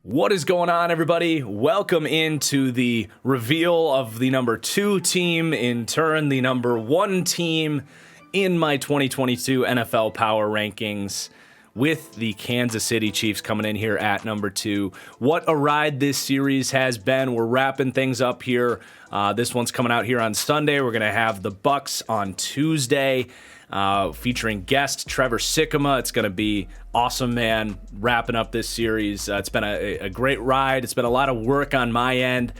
What is going on, everybody? Welcome into the reveal of the number 2 team, in turn the number 1 team in my 2022 NFL Power Rankings, with the Kansas City Chiefs coming in here at number 2. What a ride this series has been. We're wrapping things up here. This one's coming out here on Sunday. We're going to have the Bucks on Tuesday, featuring guest Trevor Sikkema. It's going to be awesome, man, wrapping up this series. It's been a great ride. It's been a lot of work on my end.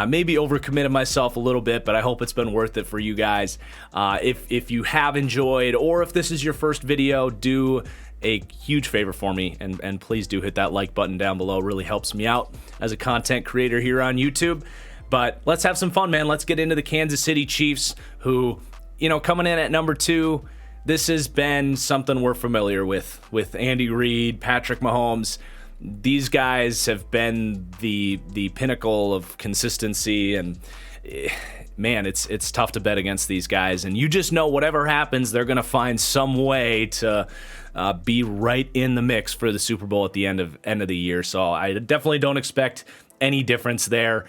Maybe overcommitted myself a little bit, but I hope it's been worth it for you guys. If you have enjoyed, or if this is your first video, do a huge favor for me, and please do hit that like button down below. It really helps me out as a content creator here on YouTube. But let's have some fun, man. Let's get into the Kansas City Chiefs, who, you know, coming in at number 2, this has been something we're familiar with Andy Reid, Patrick Mahomes. These guys have been the pinnacle of consistency, and man, it's tough to bet against these guys. And you just know whatever happens, they're going to find some way to be right in the mix for the Super Bowl at the end of the year. So I definitely don't expect any difference there.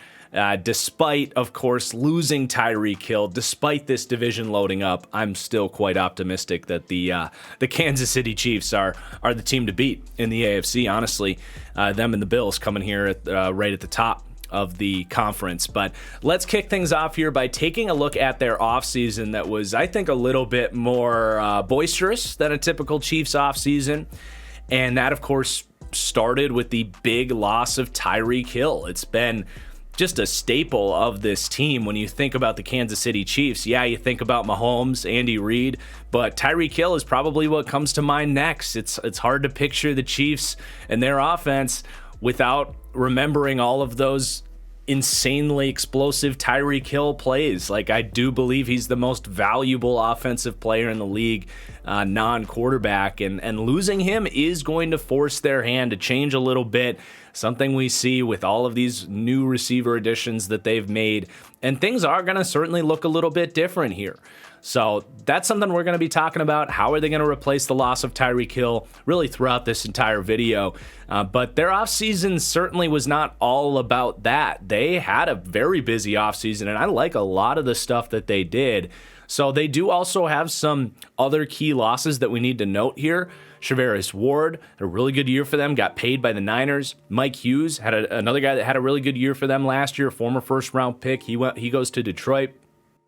Despite, of course, losing Tyreek Hill, despite this division loading up, I'm still quite optimistic that the Kansas City Chiefs are the team to beat in the AFC. Honestly, them and the Bills coming here right at the top of the conference. But let's kick things off here by taking a look at their offseason that was, I think, a little bit more boisterous than a typical Chiefs offseason. And that, of course, started with the big loss of Tyreek Hill. It's been just a staple of this team when you think about the Kansas City Chiefs. Yeah, you think about Mahomes, Andy Reid, but Tyreek Hill is probably what comes to mind next. It's hard to picture the Chiefs and their offense without remembering all of those insanely explosive Tyreek Hill plays. Like, I do believe he's the most valuable offensive player in the league, non-quarterback, and losing him is going to force their hand to change a little bit. Something we see with all of these new receiver additions that they've made, and things are going to certainly look a little bit different here. So that's something we're going to be talking about. How are they going to replace the loss of Tyreek Hill really throughout this entire video? But their offseason certainly was not all about that. They had a very busy offseason, and I like a lot of the stuff that they did. So they do also have some other key losses that we need to note here. Charvarius Ward had a really good year for them, got paid by the Niners. Mike Hughes had another guy that had a really good year for them last year, former first-round pick. He goes to Detroit.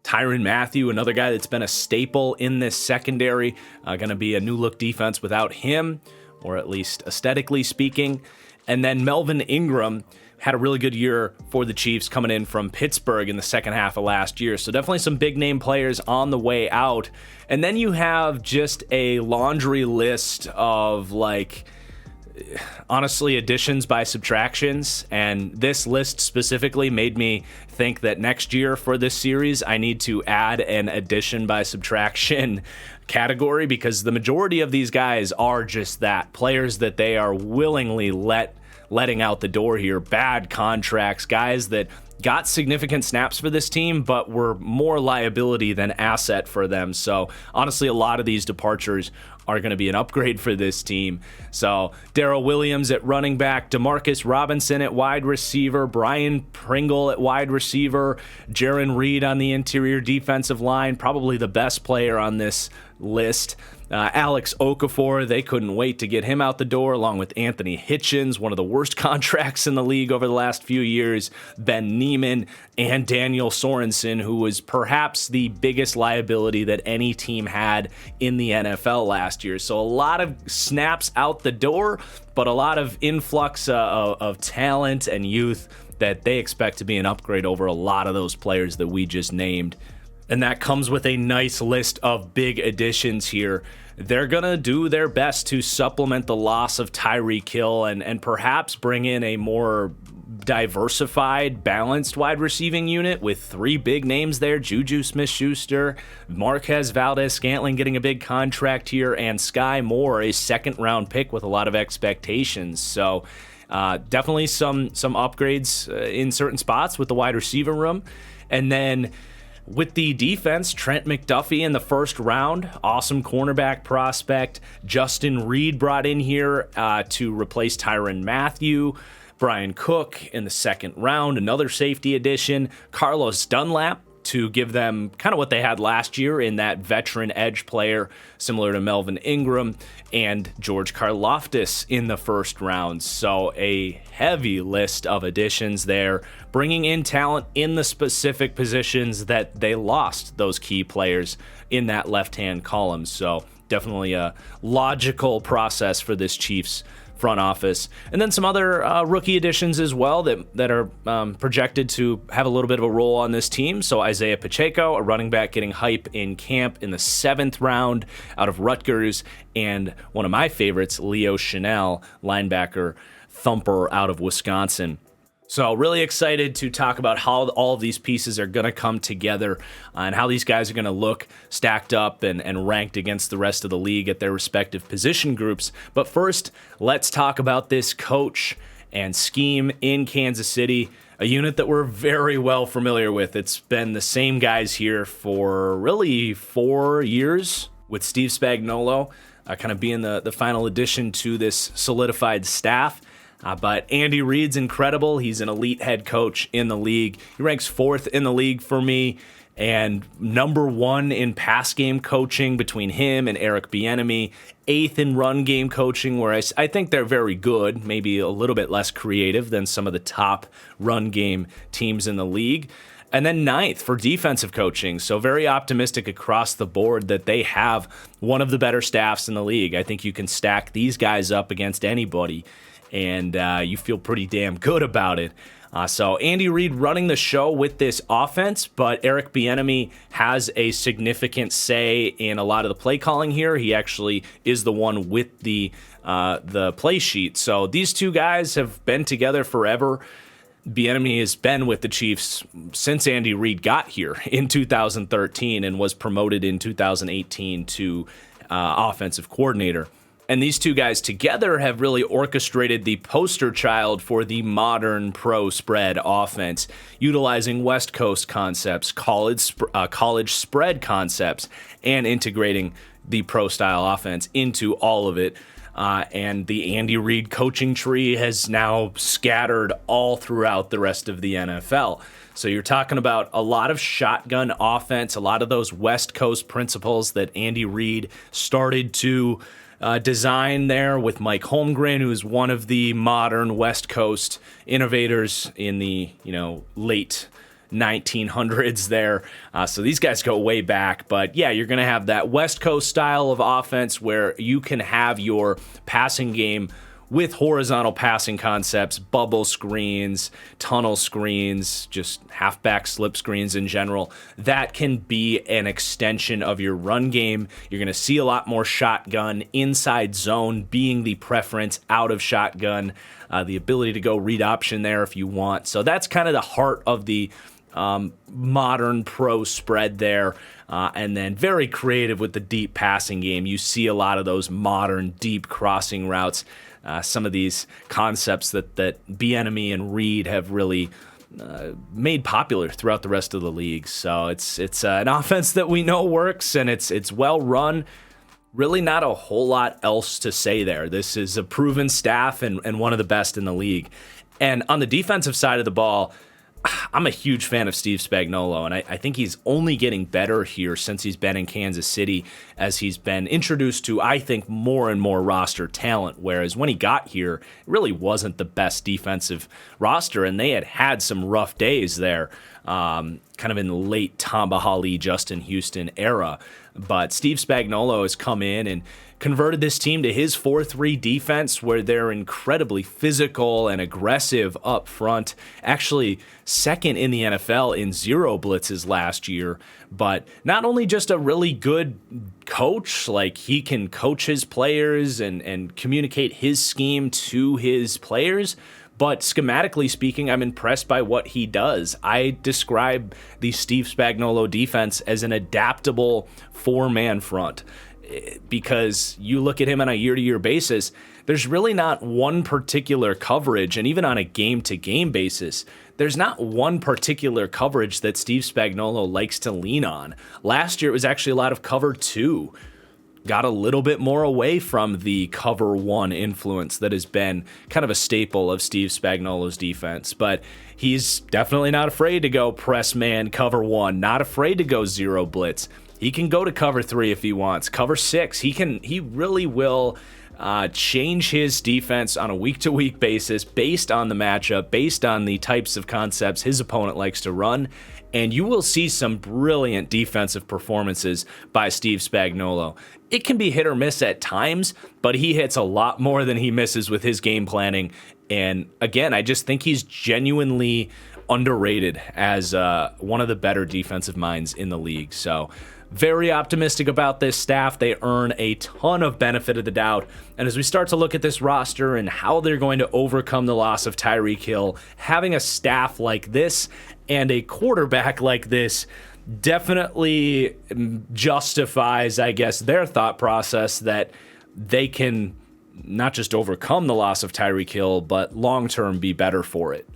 Tyrann Mathieu, another guy that's been a staple in this secondary, going to be a new-look defense without him, or at least aesthetically speaking. And then Melvin Ingram had a really good year for the Chiefs coming in from Pittsburgh in the second half of last year. So definitely some big-name players on the way out. And then you have just a laundry list of, like, honestly, additions by subtractions, and this list specifically made me think that next year for this series I need to add an addition by subtraction category, because the majority of these guys are just that, players that they are willingly letting out the door here. Bad contracts, guys that got significant snaps for this team but were more liability than asset for them. So honestly, a lot of these departures are going to be an upgrade for this team. So Darrell Williams at running back, Demarcus Robinson at wide receiver, Brian Pringle at wide receiver, Jaron Reed on the interior defensive line, probably the best player on this list. Alex Okafor, they couldn't wait to get him out the door, along with Anthony Hitchens, one of the worst contracts in the league over the last few years, Ben Neiman, and Daniel Sorensen, who was perhaps the biggest liability that any team had in the NFL last year. So a lot of snaps out the door, but a lot of influx of talent and youth that they expect to be an upgrade over a lot of those players that we just named. And that comes with a nice list of big additions here. They're going to do their best to supplement the loss of Tyreek Hill and perhaps bring in a more diversified, balanced wide receiving unit with 3 big names there: Juju Smith-Schuster, Marquez Valdes-Scantling getting a big contract here, and Sky Moore, a second-round pick with a lot of expectations. So definitely some upgrades in certain spots with the wide receiver room. And then With the defense, Trent McDuffie in the first round, awesome cornerback prospect. Justin Reed brought in here to replace Tyrann Mathieu. Brian Cook in the second round, another safety addition. Carlos Dunlap to give them kind of what they had last year in that veteran edge player, similar to Melvin Ingram, and George Karlaftis in the first round. So a heavy list of additions there, bringing in talent in the specific positions that they lost those key players in that left-hand column. So definitely a logical process for this Chiefs front office. And then some other rookie additions as well that are projected to have a little bit of a role on this team. So Isaiah Pacheco, a running back getting hype in camp in the 7th round out of Rutgers, and one of my favorites, Leo Chanel, linebacker thumper out of Wisconsin. So really excited to talk about how all of these pieces are going to come together and how these guys are going to look stacked up and ranked against the rest of the league at their respective position groups. But first, let's talk about this coach and scheme in Kansas City, a unit that we're very well familiar with. It's been the same guys here for really 4 years, with Steve Spagnuolo kind of being the final addition to this solidified staff. But Andy Reid's incredible. He's an elite head coach in the league. He ranks 4th in the league for me, and number 1 in pass game coaching between him and Eric Bieniemy. 8th in run game coaching, where I think they're very good, maybe a little bit less creative than some of the top run game teams in the league. And then 9th for defensive coaching. So very optimistic across the board that they have one of the better staffs in the league. I think you can stack these guys up against anybody, and you feel pretty damn good about it. So Andy Reid running the show with this offense, but Eric Bieniemy has a significant say in a lot of the play calling here. He actually is the one with the play sheet. So these two guys have been together forever. Bieniemy has been with the Chiefs since Andy Reid got here in 2013 and was promoted in 2018 to offensive coordinator. And these two guys together have really orchestrated the poster child for the modern pro spread offense, utilizing West Coast concepts, college spread concepts, and integrating the pro style offense into all of it. And the Andy Reid coaching tree has now scattered all throughout the rest of the NFL. So you're talking about a lot of shotgun offense, a lot of those West Coast principles that Andy Reid started to design there with Mike Holmgren, who is one of the modern West Coast innovators in the late 1900s there. So these guys go way back. But yeah, you're going to have that West Coast style of offense where you can have your passing game with horizontal passing concepts, bubble screens, tunnel screens, just halfback slip screens in general. That can be an extension of your run game. You're going to see a lot more shotgun, inside zone being the preference out of shotgun, the ability to go read option there if you want. So that's kind of the heart of the modern pro spread there. And then very creative with the deep passing game. You see a lot of those modern deep crossing routes. Some of these concepts that Bieniemy and Reid have really made popular throughout the rest of the league. So it's an offense that we know works, and it's well run. Really not a whole lot else to say there. This is a proven staff and one of the best in the league. And on the defensive side of the ball, I'm a huge fan of Steve Spagnuolo, and I think he's only getting better here since he's been in Kansas City, as he's been introduced to, I think, more and more roster talent, whereas when he got here, it really wasn't the best defensive roster, and they had some rough days there, kind of in the late Tamba Hali, Justin Houston era. But Steve Spagnuolo has come in and converted this team to his 4-3 defense, where they're incredibly physical and aggressive up front. Actually, second in the NFL in zero blitzes last year. But not only just a really good coach, like he can coach his players and communicate his scheme to his players, but schematically speaking, I'm impressed by what he does. I describe the Steve Spagnuolo defense as an adaptable four-man front. because you look at him on a year-to-year basis, there's really not one particular coverage, and even on a game-to-game basis, there's not one particular coverage that Steve Spagnuolo likes to lean on. Last year, it was actually a lot of cover 2. Got a little bit more away from the cover 1 influence that has been kind of a staple of Steve Spagnuolo's defense. But he's definitely not afraid to go press man, cover 1, not afraid to go zero blitz. He can go to cover 3 if he wants. Cover 6, he really will change his defense on a week-to-week basis based on the matchup, based on the types of concepts his opponent likes to run. And you will see some brilliant defensive performances by Steve Spagnuolo. It can be hit or miss at times, but he hits a lot more than he misses with his game planning. And again, I just think he's genuinely underrated as one of the better defensive minds in the league. So very optimistic about this staff. They earn a ton of benefit of the doubt. And as we start to look at this roster and how they're going to overcome the loss of Tyreek Hill, having a staff like this and a quarterback like this definitely justifies, I guess, their thought process that they can not just overcome the loss of Tyreek Hill, but long-term be better for it.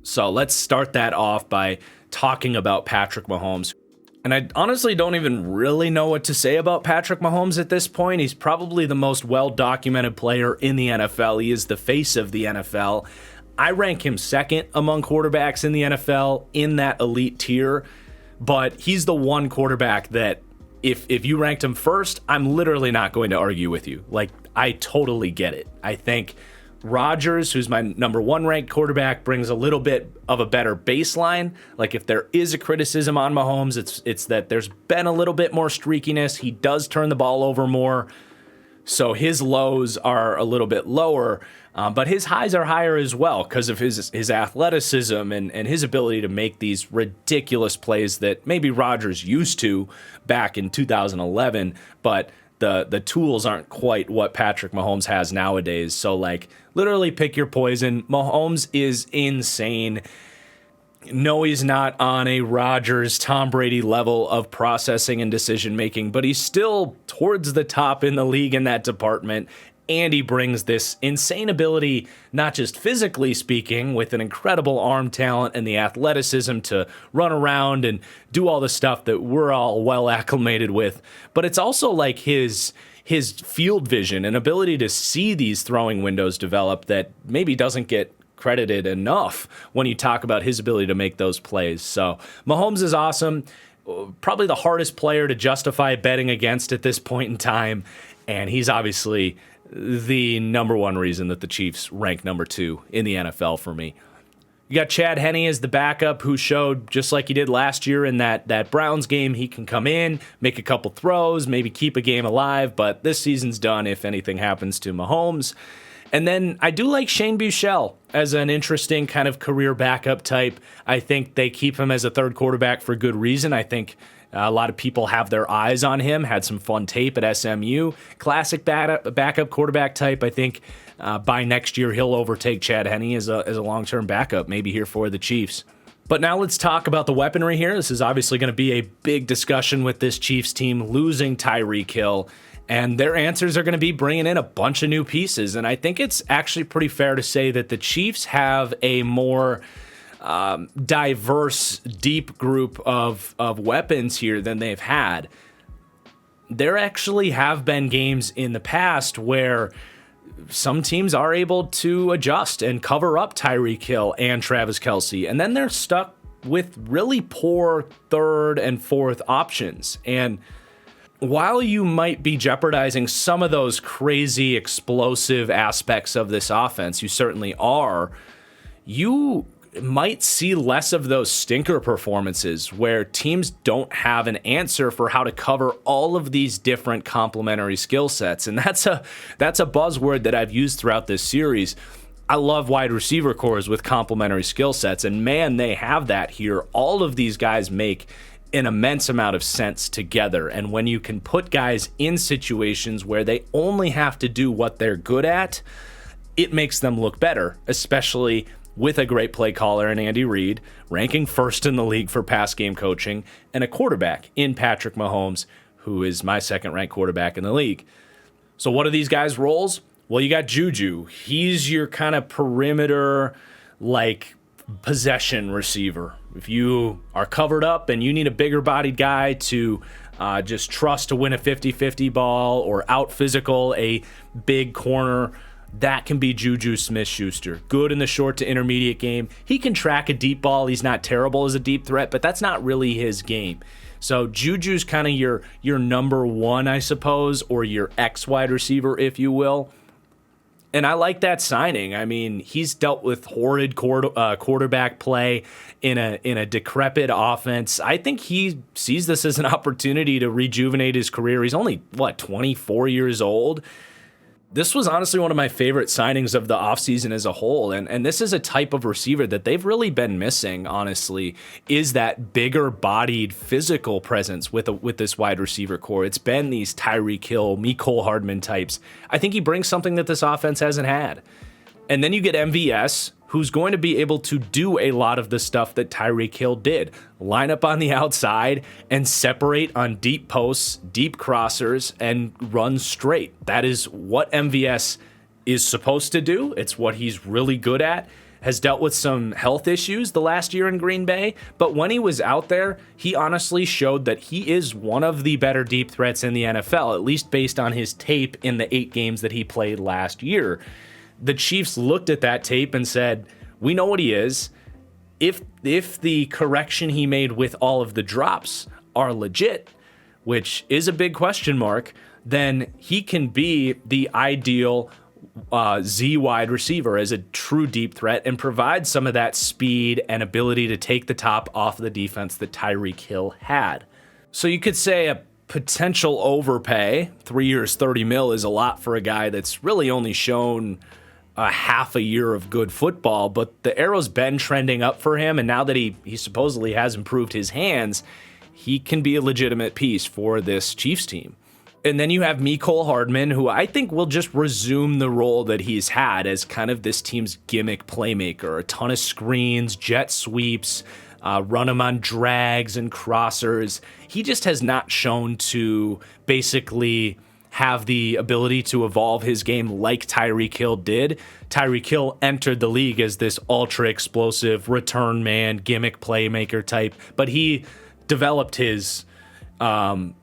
So let's start that off by talking about Patrick Mahomes. And I honestly don't even really know what to say about Patrick Mahomes at this point. He's probably the most well-documented player in the NFL. He is the face of the NFL. I rank him second among quarterbacks in the NFL in that elite tier, but he's the one quarterback that if you ranked him first, I'm literally not going to argue with you. Like, I totally get it. I think Rodgers, who's my number 1 ranked quarterback, brings a little bit of a better baseline. Like, if there is a criticism on Mahomes, it's that there's been a little bit more streakiness. He does turn the ball over more, so his lows are a little bit lower, but his highs are higher as well because of his athleticism and his ability to make these ridiculous plays that maybe Rodgers used to back in 2011, but the tools aren't quite what Patrick Mahomes has nowadays. So, like, literally pick your poison. Mahomes is insane. No, he's not on a Rodgers, Tom Brady level of processing and decision making, but he's still towards the top in the league in that department. And he brings this insane ability, not just physically speaking, with an incredible arm talent and the athleticism to run around and do all the stuff that we're all well acclimated with, but it's also like his field vision and ability to see these throwing windows develop that maybe doesn't get credited enough when you talk about his ability to make those plays. So Mahomes is awesome. Probably the hardest player to justify betting against at this point in time. And he's obviously the number 1 reason that the Chiefs rank number 2 in the NFL for me. You got Chad Henne as the backup, who showed, just like he did last year in that Browns game, he can come in, make a couple throws, maybe keep a game alive, but this season's done if anything happens to Mahomes. And then I do like Shane Buechele as an interesting kind of career backup type. I think they keep him as a third quarterback for good reason. I think a lot of people have their eyes on him, had some fun tape at SMU. Classic backup quarterback type. I think by next year he'll overtake Chad Henne as a long-term backup, maybe here for the Chiefs. But now let's talk about the weaponry here. This is obviously going to be a big discussion with this Chiefs team losing Tyreek Hill. And their answers are going to be bringing in a bunch of new pieces. And I think it's actually pretty fair to say that the Chiefs have a more diverse, deep group of weapons here than they've had. There actually have been games in the past where some teams are able to adjust and cover up Tyreek Hill and Travis Kelce, and then they're stuck with really poor third and fourth options. And while you might be jeopardizing some of those crazy explosive aspects of this offense, you certainly are, you might see less of those stinker performances where teams don't have an answer for how to cover all of these different complementary skill sets. And that's a buzzword that I've used throughout this series. I love wide receiver cores with complementary skill sets, and man, they have that here. All of these guys make an immense amount of sense together. And when you can put guys in situations where they only have to do what they're good at, it makes them look better, especially with a great play caller in Andy Reid, ranking first in the league for pass game coaching, and a quarterback in Patrick Mahomes, who is my second-ranked quarterback in the league. So what are these guys' roles? Well, you got Juju. He's your kind of perimeter, like, possession receiver. If you are covered up and you need a bigger-bodied guy to just trust to win a 50-50 ball or out-physical a big corner, that can be Juju Smith-Schuster. Good in the short to intermediate game. He can track a deep ball. He's not terrible as a deep threat, but that's not really his game. So Juju's kind of your number one, I suppose, or your X wide receiver, if you will. And I like that signing. I mean, he's dealt with horrid quarterback play in a decrepit offense. I think he sees this as an opportunity to rejuvenate his career. He's only, 24 years old? This was honestly one of my favorite signings of the offseason as a whole, and this is a type of receiver that they've really been missing, honestly, is that bigger-bodied physical presence with this wide receiver core. It's been these Tyreek Hill, Mecole Hardman types. I think he brings something that this offense hasn't had. And then you get MVS, who's going to be able to do a lot of the stuff that Tyreek Hill did. Line up on the outside and separate on deep posts, deep crossers, and run straight. That is what MVS is supposed to do. It's what he's really good at. Has dealt with some health issues the last year in Green Bay, but when he was out there, he honestly showed that he is one of the better deep threats in the NFL, at least based on his tape in the 8 games that he played last year. The Chiefs looked at that tape and said, we know what he is. If the correction he made with all of the drops are legit, which is a big question mark, then he can be the ideal Z wide receiver as a true deep threat and provide some of that speed and ability to take the top off the defense that Tyreek Hill had. So you could say a potential overpay, 3 years, $30 million, is a lot for a guy that's really only shown a half a year of good football, but the arrow's been trending up for him, and now that he supposedly has improved his hands, he can be a legitimate piece for this Chiefs team. And then you have Mecole Hardman, who I think will just resume the role that he's had as kind of this team's gimmick playmaker. A ton of screens, jet sweeps, run him on drags and crossers. He just has not shown to basically have the ability to evolve his game like Tyreek Hill did. Tyreek Hill entered the league as this ultra explosive return man, gimmick playmaker type, but he developed his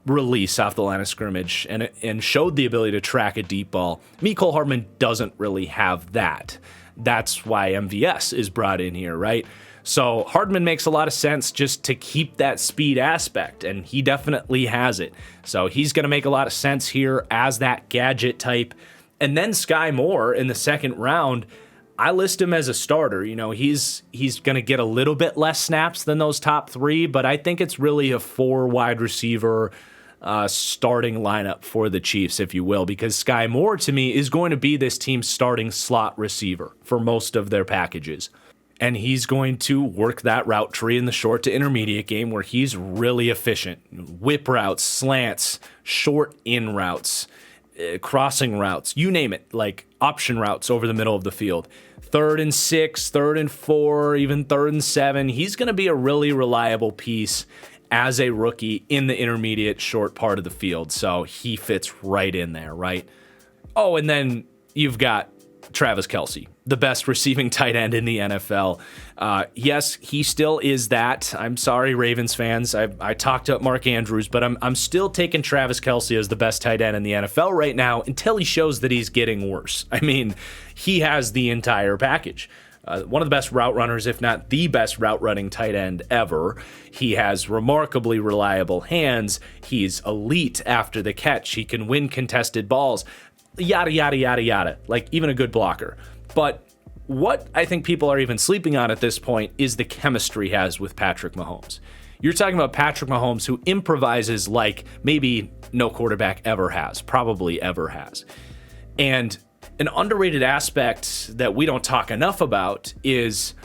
release off the line of scrimmage and showed the ability to track a deep ball. Mecole Hardman doesn't really have that. That's why MVS is brought in here, right? So Hardman makes a lot of sense just to keep that speed aspect, and he definitely has it. So he's going to make a lot of sense here as that gadget type. And then Sky Moore in the second round, I list him as a starter. You know, he's going to get a little bit less snaps than those top 3, but I think it's really a 4 wide receiver starting lineup for the Chiefs, if you will, because Sky Moore, to me, is going to be this team's starting slot receiver for most of their packages. And he's going to work that route tree in the short to intermediate game where he's really efficient. Whip routes, slants, short in routes, crossing routes, you name it, like option routes over the middle of the field. 3rd and 6, 3rd and 4, even 3rd and 7. He's going to be a really reliable piece as a rookie in the intermediate short part of the field. So he fits right in there, right? Oh, and then you've got Travis Kelce, the best receiving tight end in the NFL. Yes, he still is that. I'm sorry, Ravens fans. I talked up Mark Andrews, but I'm still taking Travis Kelce as the best tight end in the NFL right now until he shows that he's getting worse. I mean, he has the entire package. One of the best route runners, if not the best route running tight end ever. He has remarkably reliable hands. He's elite after the catch. He can win contested balls. Yada, yada, yada, yada, like even a good blocker. But what I think people are even sleeping on at this point is the chemistry he has with Patrick Mahomes. You're talking about Patrick Mahomes, who improvises like maybe no quarterback ever has, probably ever has. And an underrated aspect that we don't talk enough about is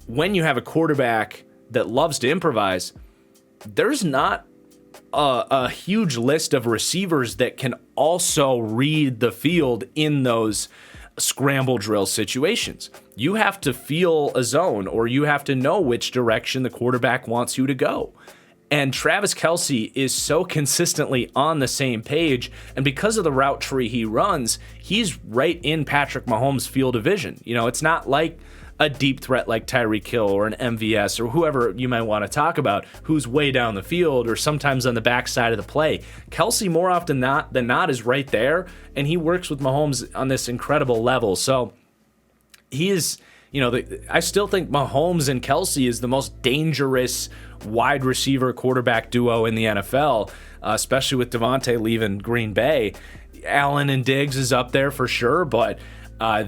when you have a quarterback that loves to improvise, there's not a huge list of receivers that can also read the field in those scramble drill situations. You have to feel a zone, or you have to know which direction the quarterback wants you to go. And Travis Kelce is so consistently on the same page. And because of the route tree he runs, he's right in Patrick Mahomes' field of vision. It's not like a deep threat like Tyreek Hill or an MVS or whoever you might want to talk about who's way down the field or sometimes on the backside of the play. Kelce, more often than not, is right there, and he works with Mahomes on this incredible level. So he is, I still think Mahomes and Kelce is the most dangerous wide receiver quarterback duo in the NFL, especially with Devontae leaving Green Bay. Allen and Diggs is up there for sure, but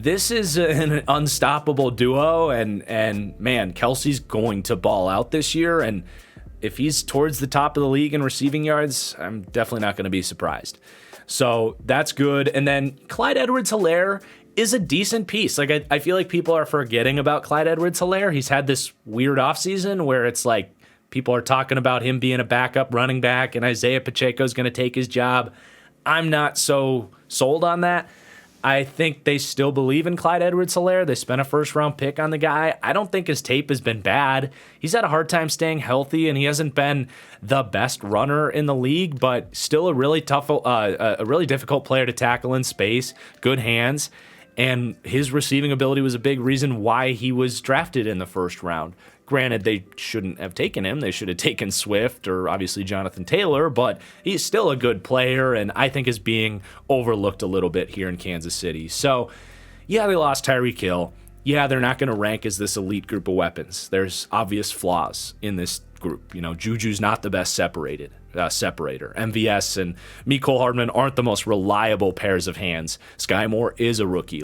this is an unstoppable duo, and man, Kelce's going to ball out this year, and if he's towards the top of the league in receiving yards, I'm definitely not going to be surprised. So that's good. And then Clyde Edwards-Helaire is a decent piece. Like I feel like people are forgetting about Clyde Edwards-Helaire. He's had this weird offseason where it's like people are talking about him being a backup running back and Isaiah Pacheco's going to take his job. I'm not so sold on that. I think they still believe in Clyde Edwards-Helaire. They spent a first-round pick on the guy. I don't think his tape has been bad. He's had a hard time staying healthy, and he hasn't been the best runner in the league, but still a really difficult player to tackle in space, good hands, and his receiving ability was a big reason why he was drafted in the first round. Granted, they shouldn't have taken him. They should have taken Swift or obviously Jonathan Taylor, but he's still a good player and I think is being overlooked a little bit here in Kansas City. So, yeah, they lost Tyreek Hill. Yeah, they're not going to rank as this elite group of weapons. There's obvious flaws in this group. Juju's not the best separator. MVS and Mecole Hardman aren't the most reliable pairs of hands. Sky Moore is a rookie.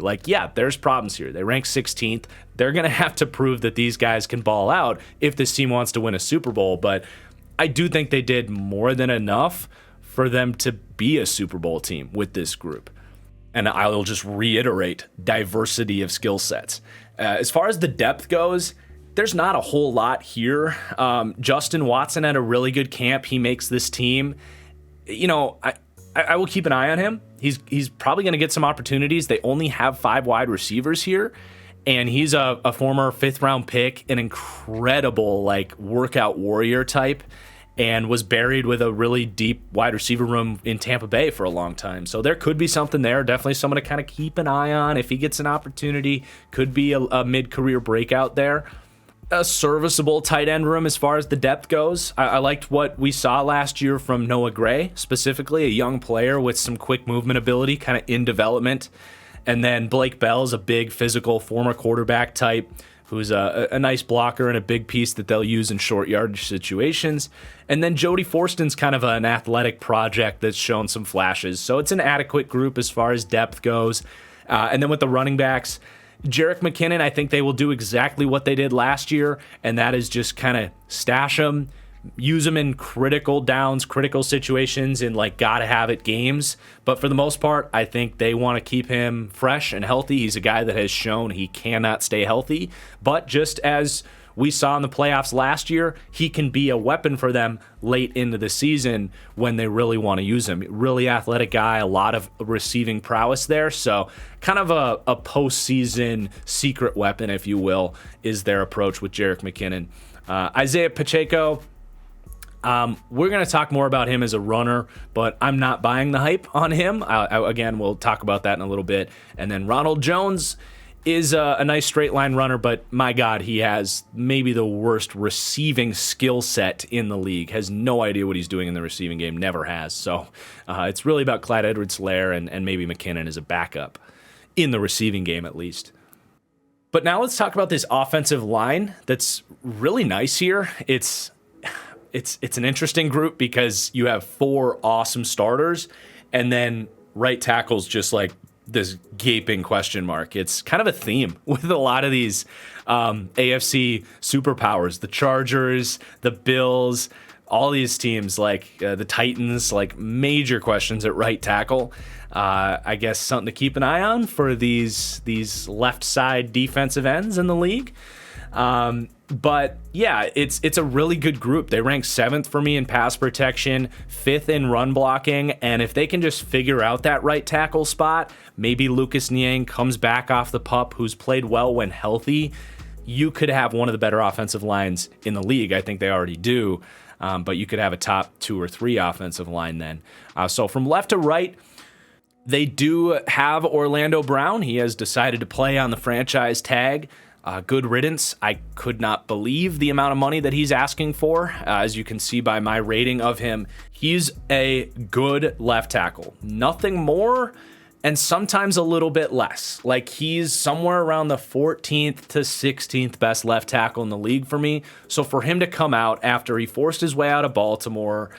There's problems here. They rank 16th. They're going to have to prove that these guys can ball out if this team wants to win a Super Bowl. But I do think they did more than enough for them to be a Super Bowl team with this group. And I'll just reiterate, diversity of skill sets. As far as the depth goes, there's not a whole lot here. Justin Watson had a really good camp. He makes this team. I will keep an eye on him. He's probably going to get some opportunities. They only have 5 wide receivers here, and he's a former 5th-round pick, an incredible workout warrior type, and was buried with a really deep wide receiver room in Tampa Bay for a long time. So there could be something there. Definitely someone to kind of keep an eye on if he gets an opportunity. Could be a mid-career breakout there. A serviceable tight end room as far as the depth goes. I liked what we saw last year from Noah Gray, specifically a young player with some quick movement ability, kind of in development. And then Blake Bell's a big physical former quarterback type who's a nice blocker and a big piece that they'll use in short yardage situations. And then Jody Forston's kind of an athletic project that's shown some flashes. So it's an adequate group as far as depth goes. And then with the running backs, Jerick McKinnon, I think they will do exactly what they did last year, and that is just kind of stash him, use him in critical downs, critical situations in gotta have it games. But for the most part, I think they want to keep him fresh and healthy. He's a guy that has shown he cannot stay healthy, but just as we saw in the playoffs last year, he can be a weapon for them late into the season when they really want to use him. Really athletic guy, a lot of receiving prowess there. So kind of a postseason secret weapon, if you will, is their approach with Jerick McKinnon. Isaiah Pacheco, we're going to talk more about him as a runner, but I'm not buying the hype on him. Again, we'll talk about that in a little bit. And then Ronald Jones is a nice straight line runner, but my God, he has maybe the worst receiving skill set in the league. Has no idea what he's doing in the receiving game, never has. So it's really about Clyde Edwards-Helaire and maybe McKinnon as a backup in the receiving game at least. But now let's talk about this offensive line that's really nice here. It's an interesting group because you have 4 awesome starters and then right tackles just this gaping question mark. It's kind of a theme with a lot of these AFC superpowers, the Chargers, the Bills, all these teams the Titans, major questions at right tackle. I guess something to keep an eye on for these left side defensive ends in the league. But yeah, it's a really good group. They rank 7th for me in pass protection, 5th in run blocking, and if they can just figure out that right tackle spot, maybe Lucas Niang comes back off the pup, who's played well when healthy, you could have one of the better offensive lines in the league. I think they already do. but you could have a top 2 or 3 offensive line then. So from left to right, they do have Orlando Brown. He has decided to play on the franchise tag. Good riddance. I could not believe the amount of money that he's asking for. As you can see by my rating of him, he's a good left tackle. Nothing more, and sometimes a little bit less. Like, he's somewhere around the 14th to 16th best left tackle in the league for me. So for him to come out after he forced his way out of Baltimore,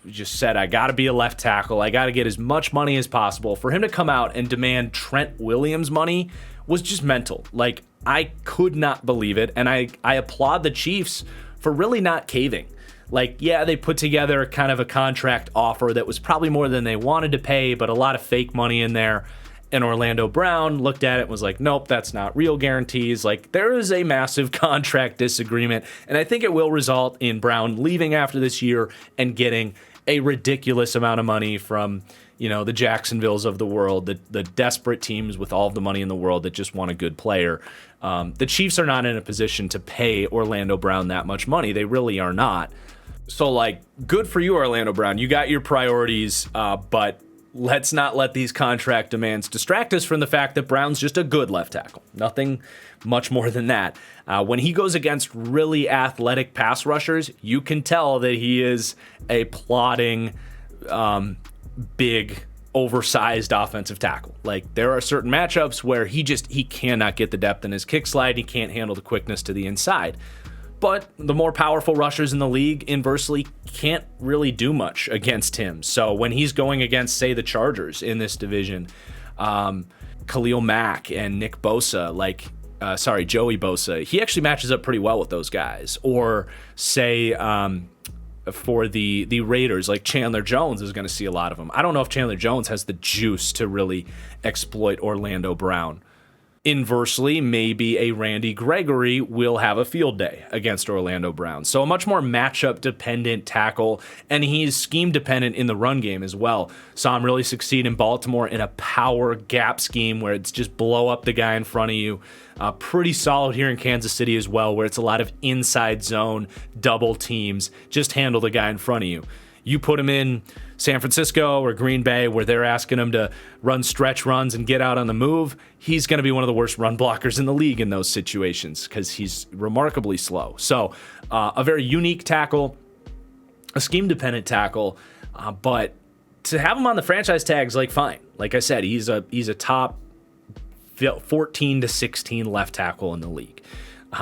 just said, I got to be a left tackle, I got to get as much money as possible. For him to come out and demand Trent Williams money was just mental. Like, I could not believe it, and I applaud the Chiefs for really not caving. Like, yeah, they put together kind of a contract offer that was probably more than they wanted to pay, but a lot of fake money in there. And Orlando Brown looked at it and was like, nope, that's not real guarantees. Like, there is a massive contract disagreement, and I think it will result in Brown leaving after this year and getting a ridiculous amount of money from, the Jacksonvilles of the world, the desperate teams with all of the money in the world that just want a good player. The Chiefs are not in a position to pay Orlando Brown that much money. They really are not. So, like, good for you, Orlando Brown. You got your priorities, but let's not let these contract demands distract us from the fact that Brown's just a good left tackle. Nothing much more than that. When he goes against really athletic pass rushers, you can tell that he is a plodding, big, oversized offensive tackle. Like, there are certain matchups where he cannot get the depth in his kick slide. He can't handle the quickness to the inside. But the more powerful rushers in the league, inversely, can't really do much against him. So when he's going against, say, the Chargers in this division, Khalil Mack and Nick Bosa, Joey Bosa, he actually matches up pretty well with those guys. Or, say, for the Raiders, like Chandler Jones is going to see a lot of them. I don't know if Chandler Jones has the juice to really exploit Orlando Brown. Inversely, maybe a Randy Gregory will have a field day against Orlando Brown. So a much more matchup-dependent tackle, and he's scheme-dependent in the run game as well. Saw him really succeed in Baltimore in a power gap scheme where it's just blow up the guy in front of you. Pretty solid here in Kansas City as well, where it's a lot of inside zone, double teams, just handle the guy in front of you. You put him in San Francisco or Green Bay where they're asking him to run stretch runs and get out on the move, he's going to be one of the worst run blockers in the league in those situations because he's remarkably slow. So a very unique tackle, a scheme-dependent tackle, but to have him on the franchise tags, fine. Like I said, he's a top 14 to 16 left tackle in the league.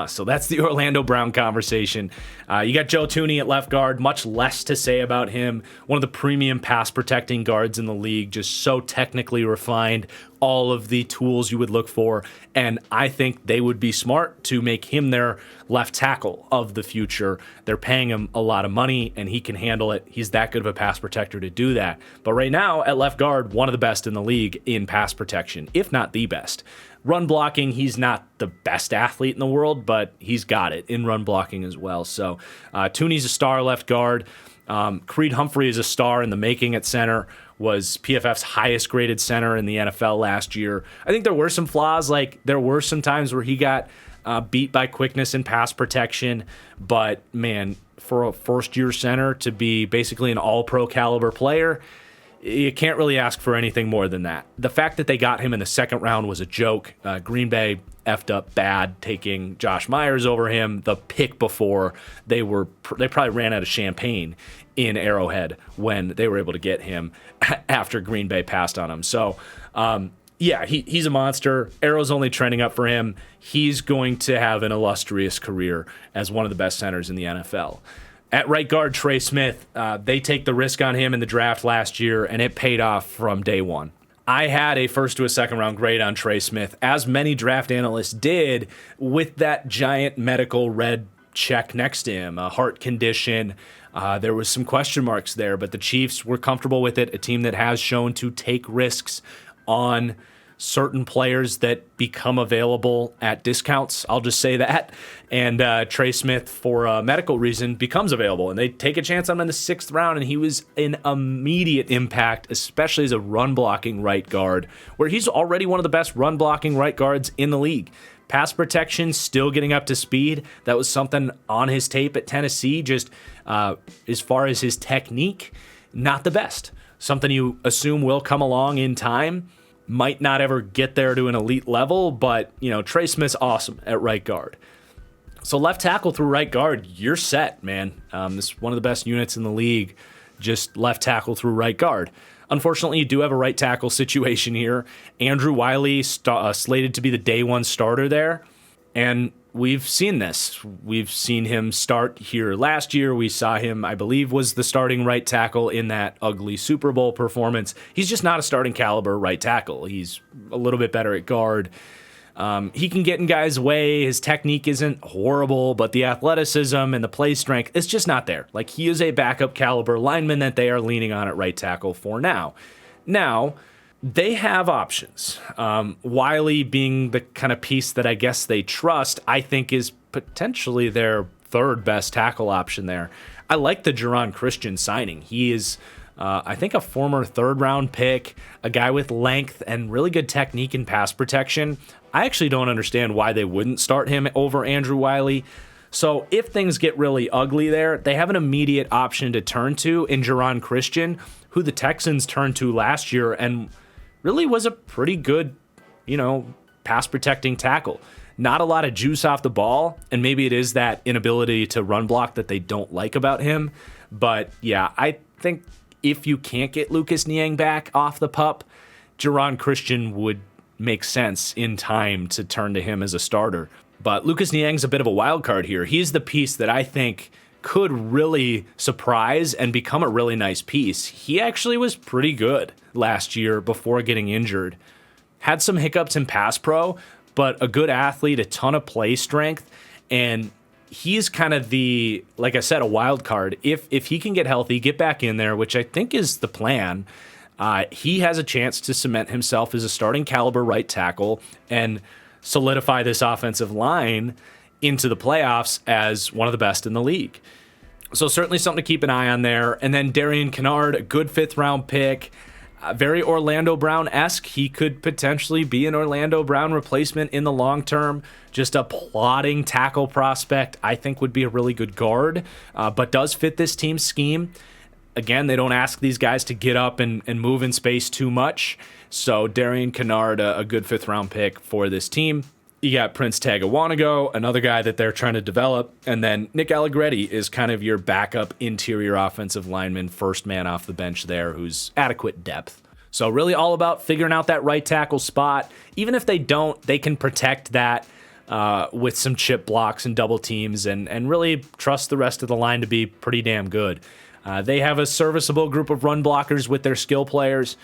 So that's the Orlando Brown conversation. You got Joe Thuney at left guard. Much less to say about him. One of the premium pass protecting guards in the league. Just so technically refined. All of the tools you would look for. And I think they would be smart to make him their left tackle of the future. They're paying him a lot of money and he can handle it. He's that good of a pass protector to do that. But right now at left guard, one of the best in the league in pass protection, if not the best. Run blocking, he's not the best athlete in the world, but he's got it in run blocking as well. So Thuney's a star left guard. Creed Humphrey is a star in the making at center, was PFF's highest graded center in the NFL last year. I think there were some flaws, there were some times where he got beat by quickness and pass protection, but man, for a first-year center to be basically an all-pro caliber player, you can't really ask for anything more than that. The fact that they got him in the second round was a joke. Green Bay effed up bad taking Josh Myers over him. The pick before, they probably ran out of champagne in Arrowhead when they were able to get him after Green Bay passed on him. So, he's a monster. Arrow's only trending up for him. He's going to have an illustrious career as one of the best centers in the NFL. At right guard, Trey Smith, they take the risk on him in the draft last year, and it paid off from day one. I had a first to a second round grade on Trey Smith, as many draft analysts did, with that giant medical red check next to him, a heart condition. There was some question marks there, but the Chiefs were comfortable with it, a team that has shown to take risks on certain players that become available at discounts. I'll just say that. And Trey Smith, for a medical reason, becomes available. And they take a chance on him in the 6th round, and he was an immediate impact, especially as a run-blocking right guard, where he's already one of the best run-blocking right guards in the league. Pass protection, still getting up to speed. That was something on his tape at Tennessee, just as far as his technique, not the best. Something you assume will come along in time. Might not ever get there to an elite level, but, Trey Smith's awesome at right guard. So left tackle through right guard, you're set, man. This is one of the best units in the league, just left tackle through right guard. Unfortunately, you do have a right tackle situation here. Andrew Wiley slated to be the day one starter there, and we've seen this. We've seen him start here last year. We saw him, I believe, was the starting right tackle in that ugly Super Bowl performance. He's just not a starting caliber right tackle. He's a little bit better at guard. He can get in guys' way. His technique isn't horrible, but the athleticism and the play strength, it's just not there. Like, he is a backup caliber lineman that they are leaning on at right tackle for now. Now, they have options. Wiley being the kind of piece that I guess they trust, I think is potentially their third best tackle option there. I like the Jerron Christian signing. He is, I think, a former third-round pick, a guy with length and really good technique and pass protection. I actually don't understand why they wouldn't start him over Andrew Wiley. So if things get really ugly there, they have an immediate option to turn to in Jerron Christian, who the Texans turned to last year and really was a pretty good, pass protecting tackle. Not a lot of juice off the ball, and maybe it is that inability to run block that they don't like about him. But yeah, I think if you can't get Lucas Niang back off the pup, Jerron Christian would make sense in time to turn to him as a starter. But Lucas Niang's a bit of a wild card here. He's the piece that I think could really surprise and become a really nice piece. He actually was pretty good last year before getting injured. Had some hiccups in pass pro, but a good athlete, a ton of play strength, and he's kind of the, like I said, a wild card. If he can get healthy, get back in there, which I think is the plan, he has a chance to cement himself as a starting caliber right tackle and solidify this offensive line into the playoffs as one of the best in the league. So certainly something to keep an eye on there. And then Darian Kennard, a good fifth-round pick, very Orlando Brown-esque. He could potentially be an Orlando Brown replacement in the long term. Just a plodding tackle prospect, I think would be a really good guard, but does fit this team's scheme. Again, they don't ask these guys to get up and move in space too much. So Darian Kennard, a good fifth-round pick for this team. You got Prince Tagawanago, another guy that they're trying to develop. And then Nick Allegretti is kind of your backup interior offensive lineman, first man off the bench there, who's adequate depth. So really all about figuring out that right tackle spot. Even if they don't, they can protect that with some chip blocks and double teams and really trust the rest of the line to be pretty damn good. They have a serviceable group of run blockers with their skill players.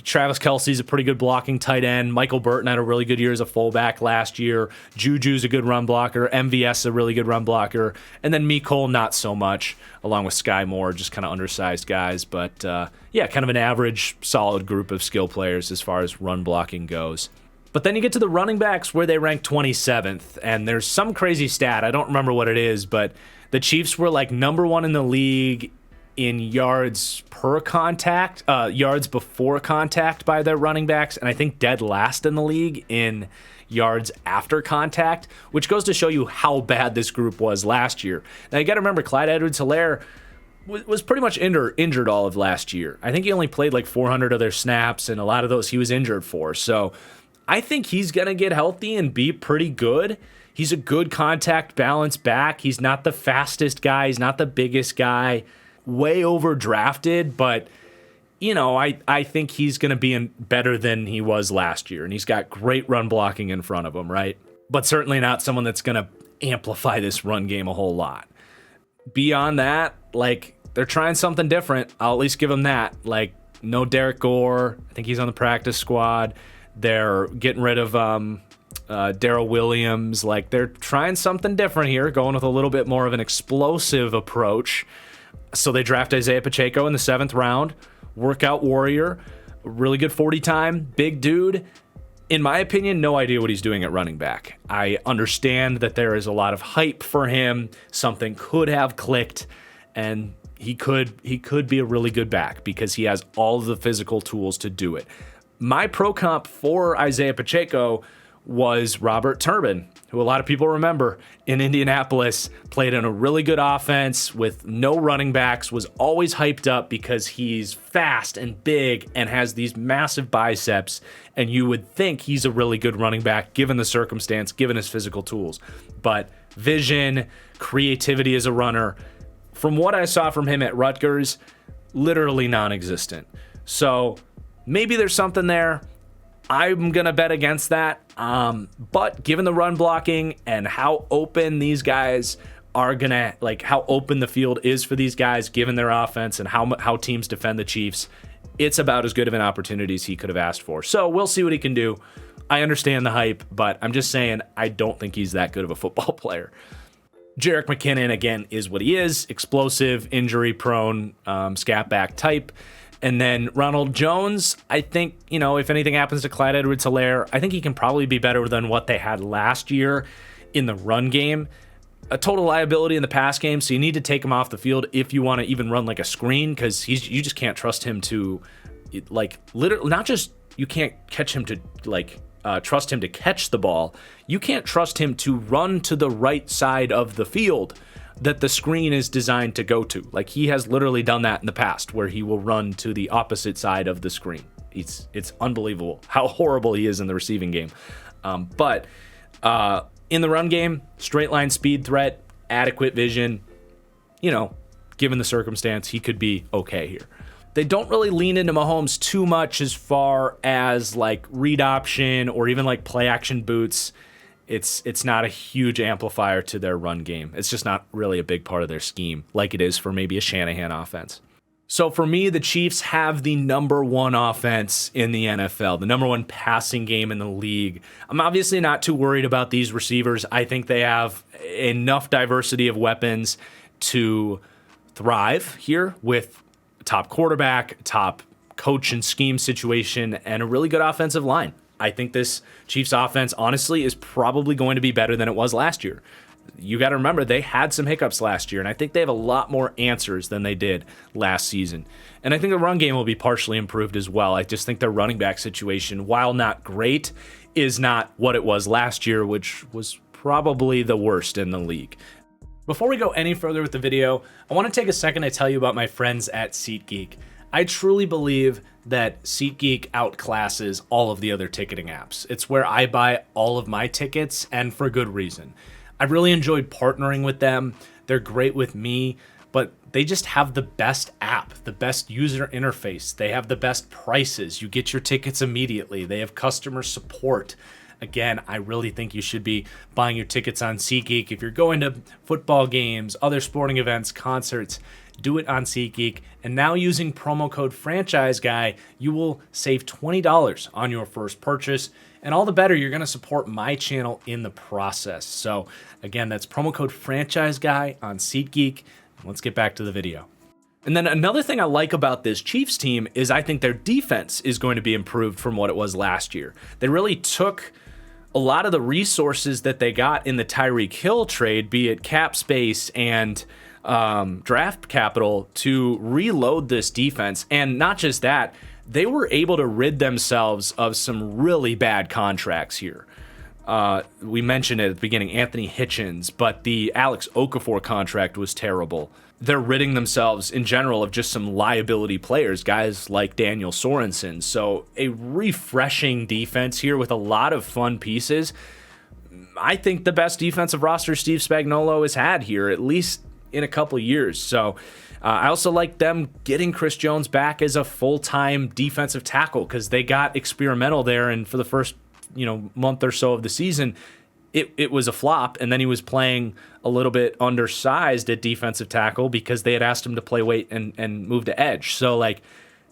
Travis Kelce's a pretty good blocking tight end. Michael Burton had a really good year as a fullback last year. Juju's a good run blocker. MVS is a really good run blocker. And then Mecole, not so much, along with Sky Moore, just kind of undersized guys. But kind of an average, solid group of skill players as far as run blocking goes. But then you get to the Runningbacks where they rank 27th. And there's some crazy stat. I don't remember what it is, but the Chiefs were like number one in the league in yards per contact, yards before contact by their running backs, and I think dead last in the league in yards after contact, which goes to show you how bad this group was last year. Now, you got to remember, Clyde Edwards-Helaire was pretty much injured all of last year. I think he only played like 400 of their snaps, and a lot of those he was injured for. So I think he's going to get healthy and be pretty good. He's a good contact balance back. He's not the fastest guy. He's not the biggest guy. Way overdrafted, but I think he's going to be better than he was last year, and he's got great run blocking in front of him, right? But certainly not someone that's going to amplify this run game a whole lot. Beyond that, they're trying something different. I'll at least give them that. No Derek Gore. I think he's on the practice squad. They're getting rid of Darrell Williams. They're trying something different here, going with a little bit more of an explosive approach. So they draft Isaiah Pacheco in the 7th round, workout warrior, really good 40 time, big dude. In my opinion, no idea what he's doing at running back. I understand that there is a lot of hype for him. Something could have clicked, and he could be a really good back because he has all of the physical tools to do it. My pro comp for Isaiah Pacheco was Robert Turbin, who a lot of people remember in Indianapolis, played in a really good offense with no running backs, was always hyped up because he's fast and big and has these massive biceps, and you would think he's a really good running back given the circumstance, given his physical tools. But vision, creativity as a runner, from what I saw from him at Rutgers, literally non-existent. So maybe there's something there. I'm going to bet against that. But given the run blocking and how open these guys are going to, like how open the field is for these guys, given their offense and how teams defend the Chiefs, it's about as good of an opportunity as he could have asked for. So we'll see what he can do. I understand the hype, but I'm just saying I don't think he's that good of a football player. Jerick McKinnon, again, is what he is. Explosive, injury-prone, scat back type. And then Ronald Jones, I think, if anything happens to Clyde Edwards-Helaire, I think he can probably be better than what they had last year in the run game. A total liability in the pass game, so you need to take him off the field if you want to even run like a screen, because you just can't trust him to, literally, not just you can't catch him to, trust him to catch the ball. You can't trust him to run to the right side of the field that the screen is designed to go to. Like, he has literally done that in the past, where he will run to the opposite side of the screen. It's unbelievable how horrible he is in the receiving game. But in the run game, straight line speed threat, adequate vision, given the circumstance, he could be okay here. They don't really lean into Mahomes too much as far as like read option or even like play action boots. It's not a huge amplifier to their run game. It's just not really a big part of their scheme like it is for maybe a Shanahan offense. So for me, the Chiefs have the number one offense in the NFL, the number one passing game in the league. I'm obviously not too worried about these receivers. I think they have enough diversity of weapons to thrive here with top quarterback, top coach and scheme situation, and a really good offensive line. I think this Chiefs offense, honestly, is probably going to be better than it was last year. You got to remember, they had some hiccups last year, and I think they have a lot more answers than they did last season. And I think the run game will be partially improved as well. I just think their running back situation, while not great, is not what it was last year, which was probably the worst in the league. Before we go any further with the video, I want to take a second to tell you about my friends at SeatGeek. I truly believe that SeatGeek outclasses all of the other ticketing apps. It's where I buy all of my tickets, and for good reason. I've really enjoyed partnering with them. They're great with me, but they just have the best app, the best user interface. They have the best prices. You get your tickets immediately. They have customer support. Again, I really think you should be buying your tickets on SeatGeek. If you're going to football games, other sporting events, concerts, do it on SeatGeek. And now using promo code FranchiseGuy, you will save $20 on your first purchase. And all the better, you're going to support my channel in the process. So again, that's promo code FranchiseGuy on SeatGeek. Let's get back to the video. And then another thing I like about this Chiefs team is I think their defense is going to be improved from what it was last year. They really took a lot of the resources that they got in the Tyreek Hill trade, be it cap space and draft capital, to reload this defense. And not just that, they were able to rid themselves of some really bad contracts here. We mentioned it at the beginning, Anthony Hitchens, but the Alex Okafor contract was terrible. They're ridding themselves in general of just some liability players, guys like Daniel Sorensen. So a refreshing defense here with a lot of fun pieces. I think the best defensive roster Steve Spagnuolo has had here, at least in a couple years. So I also like them getting Chris Jones back as a full-time defensive tackle, because they got experimental there, and for the first month or so of the season, it was a flop, and then he was playing a little bit undersized at defensive tackle because they had asked him to play weight and move to edge. So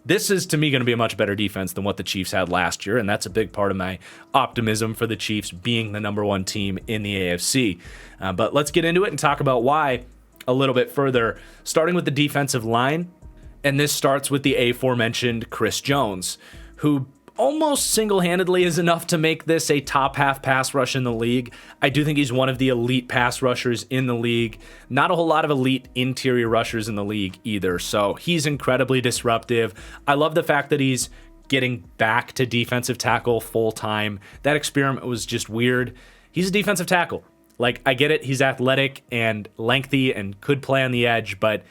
this is, to me, going to be a much better defense than what the Chiefs had last year, and that's a big part of my optimism for the Chiefs being the number one team in the AFC. But let's get into it and talk about why a little bit further, starting with the defensive line. And this starts with the aforementioned Chris Jones, who almost single-handedly is enough to make this a top half pass rush in the league. I do think he's one of the elite pass rushers in the league. Not a whole lot of elite interior rushers in the league either, so he's incredibly disruptive. I love the fact that he's getting back to defensive tackle full time. That experiment was just weird. He's a defensive tackle. Like, I get it. He's athletic and lengthy and could play on the edge, but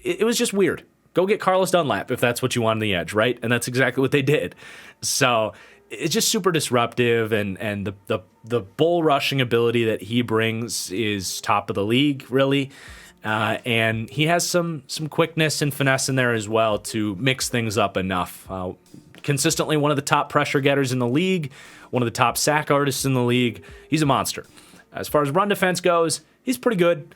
it was just weird. Go get Carlos Dunlap if that's what you want on the edge, right? And that's exactly what they did. So it's just super disruptive, and the bull rushing ability that he brings is top of the league, really. And he has some quickness and finesse in there as well to mix things up enough. Consistently one of the top pressure getters in the league, one of the top sack artists in the league. He's a monster. As far as run defense goes, he's pretty good.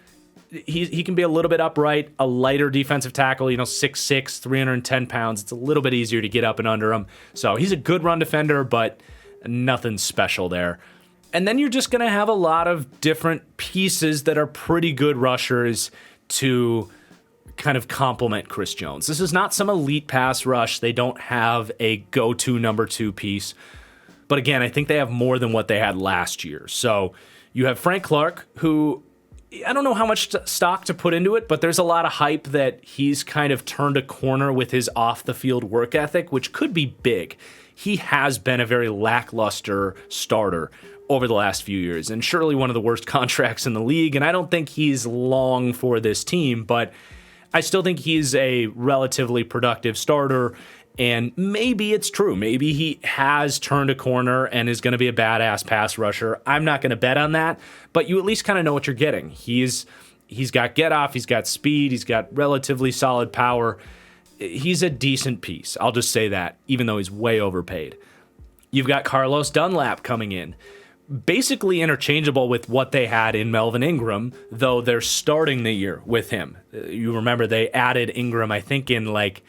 He can be a little bit upright, a lighter defensive tackle, 6'6", 310 pounds. It's a little bit easier to get up and under him. So he's a good run defender, but nothing special there. And then you're just going to have a lot of different pieces that are pretty good rushers to kind of complement Chris Jones. This is not some elite pass rush. They don't have a go-to number 2 piece. But again, I think they have more than what they had last year. So you have Frank Clark, who I don't know how much stock to put into it, but there's a lot of hype that he's kind of turned a corner with his off-the-field work ethic, which could be big. He has been a very lackluster starter over the last few years, and surely one of the worst contracts in the league, and I don't think he's long for this team, but I still think he's a relatively productive starter, and maybe it's true. Maybe he has turned a corner and is going to be a badass pass rusher. I'm not going to bet on that, but you at least kind of know what you're getting. He's got get off, he's got speed, he's got relatively solid power. He's a decent piece. I'll just say that, even though he's way overpaid. You've got Carlos Dunlap coming in. Basically interchangeable with what they had in Melvin Ingram, though they're starting the year with him. You remember they added Ingram, I think, in like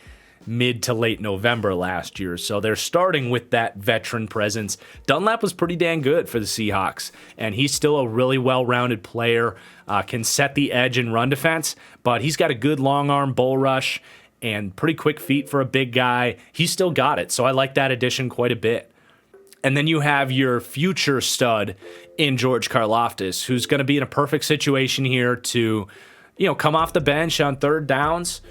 mid to late November last year. So they're starting with that veteran presence. Dunlap was pretty dang good for the Seahawks, and he's still a really well-rounded player, can set the edge in run defense, but he's got a good long arm bull rush and pretty quick feet for a big guy. He's still got it, so I like that addition quite a bit. And then you have your future stud in George Karlaftis, who's going to be in a perfect situation here to, come off the bench on third downs.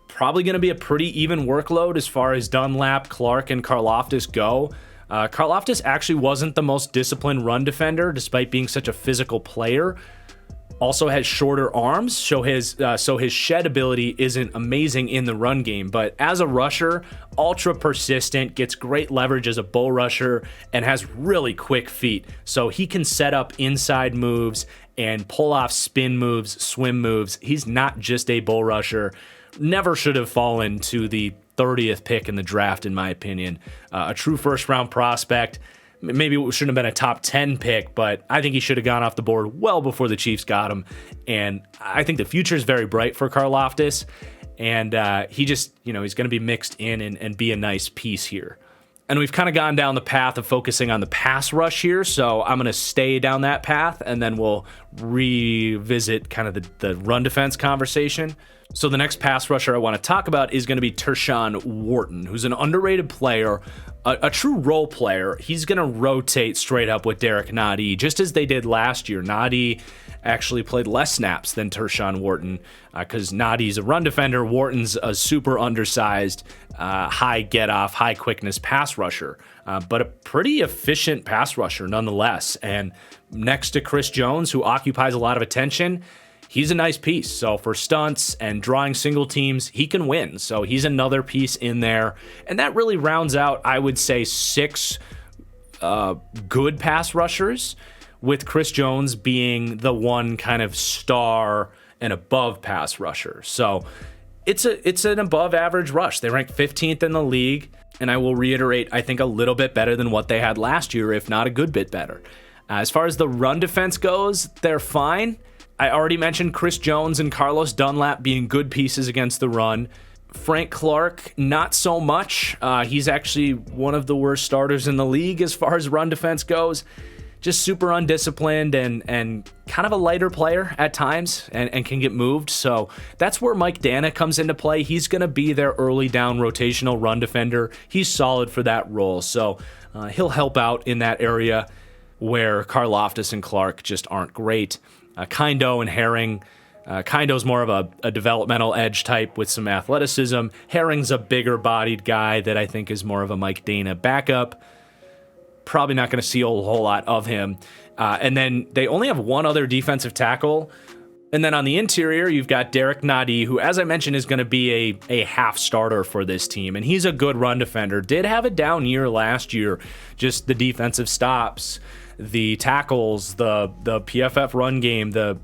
Probably going to be a pretty even workload as far as Dunlap, Clark, and Karlaftis go. Karlaftis actually wasn't the most disciplined run defender, despite being such a physical player. Also has shorter arms, so his shed ability isn't amazing in the run game. But as a rusher, ultra persistent, gets great leverage as a bull rusher, and has really quick feet. So he can set up inside moves and pull off spin moves, swim moves. He's not just a bull rusher. Never should have fallen to the 30th pick in the draft, in my opinion. A true first-round prospect. Maybe it shouldn't have been a top 10 pick, but I think he should have gone off the board well before the Chiefs got him. And I think the future is very bright for Karlaftis. And he just, he's going to be mixed in and be a nice piece here. And we've kind of gone down the path of focusing on the pass rush here, so I'm going to stay down that path, and then we'll revisit kind of the run defense conversation. So the next pass rusher I want to talk about is going to be Tershawn Wharton, who's an underrated player, a true role player. He's going to rotate straight up with Derek Nadi, just as they did last year. Nadi actually played less snaps than Tershawn Wharton because Nadi's a run defender. Wharton's a super undersized, high get-off, high quickness pass rusher, but a pretty efficient pass rusher nonetheless. And next to Chris Jones, who occupies a lot of attention, he's a nice piece. So for stunts and drawing single teams, he can win. So he's another piece in there. And that really rounds out, I would say, 6 good pass rushers, with Chris Jones being the one kind of star and above pass rusher. So it's an above average rush. They rank 15th in the league. And I will reiterate, I think a little bit better than what they had last year, if not a good bit better. As far as the run defense goes, they're fine. I already mentioned Chris Jones and Carlos Dunlap being good pieces against the run. Frank Clark, not so much. He's actually one of the worst starters in the league as far as run defense goes. Just super undisciplined and kind of a lighter player at times and can get moved. So that's where Mike Dana comes into play. He's going to be their early down rotational run defender. He's solid for that role. So he'll help out in that area where Karlaftis and Clark just aren't great. Kindo and Herring, Kindo's more of a developmental edge type with some athleticism. Herring's a bigger bodied guy that I think is more of a Mike Dana backup. Probably not going to see a whole lot of him. And then they only have one other defensive tackle. And then on the interior, you've got Derek Nadi, who, as I mentioned, is going to be a half starter for this team. And he's a good run defender. Did have a down year last year. Just the defensive stops, the tackles, the PFF run game, the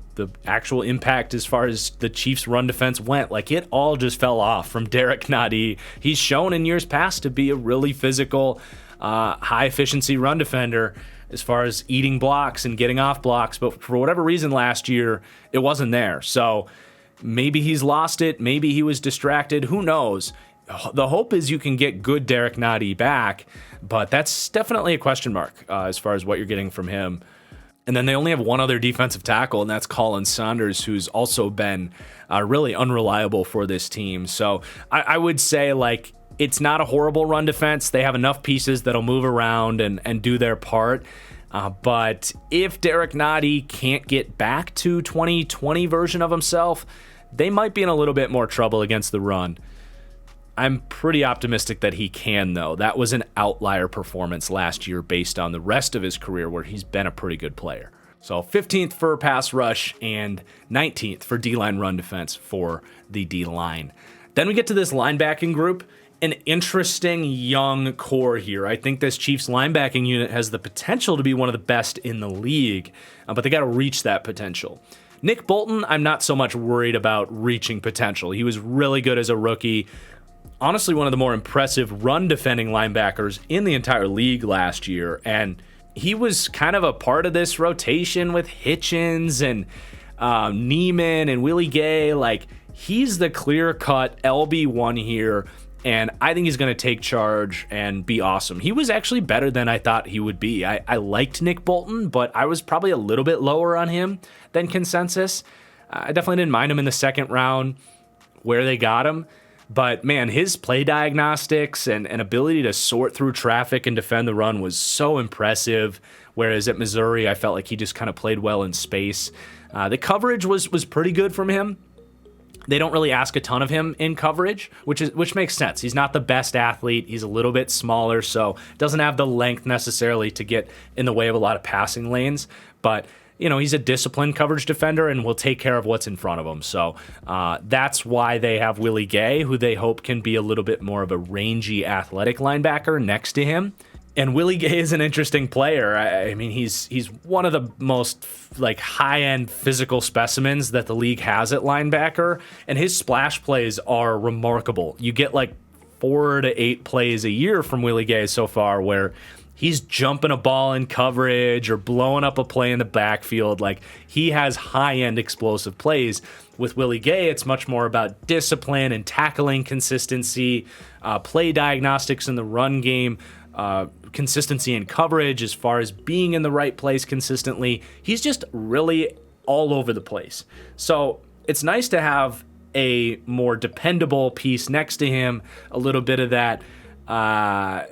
actual impact as far as the Chiefs' run defense went. Like, it all just fell off from Derek Nadi. He's shown in years past to be a really physical, high-efficiency run defender as far as eating blocks and getting off blocks, but for whatever reason last year, it wasn't there. So maybe he's lost it, maybe he was distracted, who knows? The hope is you can get good Derek Nadi back, but that's definitely a question mark as far as what you're getting from him. And then they only have one other defensive tackle, and that's Colin Saunders, who's also been really unreliable for this team. So I would say, like, it's not a horrible run defense. They have enough pieces that'll move around and do their part. But if Derek Nadi can't get back to 2020 version of himself, they might be in a little bit more trouble against the run. I'm pretty optimistic that he can, though. That was an outlier performance last year based on the rest of his career where he's been a pretty good player. So 15th for pass rush and 19th for D-line run defense for the D-line. Then we get to this linebacking group. An interesting young core here. I think this Chiefs linebacking unit has the potential to be one of the best in the league, but they got to reach that potential. Nick Bolton, I'm not so much worried about reaching potential. He was really good as a rookie. Honestly, one of the more impressive run defending linebackers in the entire league last year, and he was kind of a part of this rotation with Hitchens and Neiman and Willie Gay. Like, he's the clear-cut LB1 here. And I think he's going to take charge and be awesome. He was actually better than I thought he would be. I liked Nick Bolton, but I was probably a little bit lower on him than consensus. I definitely didn't mind him in the second round where they got him. But, man, his play diagnostics and ability to sort through traffic and defend the run was so impressive. Whereas at Missouri, I felt like he just kind of played well in space. The coverage was pretty good from him. They don't really ask a ton of him in coverage, which makes sense. He's not the best athlete. He's a little bit smaller, so doesn't have the length necessarily to get in the way of a lot of passing lanes. But, you know, he's a disciplined coverage defender and will take care of what's in front of him. So that's why they have Willie Gay, who they hope can be a little bit more of a rangy, athletic linebacker next to him. And Willie Gay is an interesting player. I mean, he's one of the most like high-end physical specimens that the league has at linebacker, and his splash plays are remarkable. You get like 4 to 8 plays a year from Willie Gay so far where he's jumping a ball in coverage or blowing up a play in the backfield. Like, he has high-end explosive plays. With Willie Gay, it's much more about discipline and tackling consistency, play diagnostics in the run game, consistency in coverage as far as being in the right place consistently. He's just really all over the place. So it's nice to have a more dependable piece next to him, a little bit of that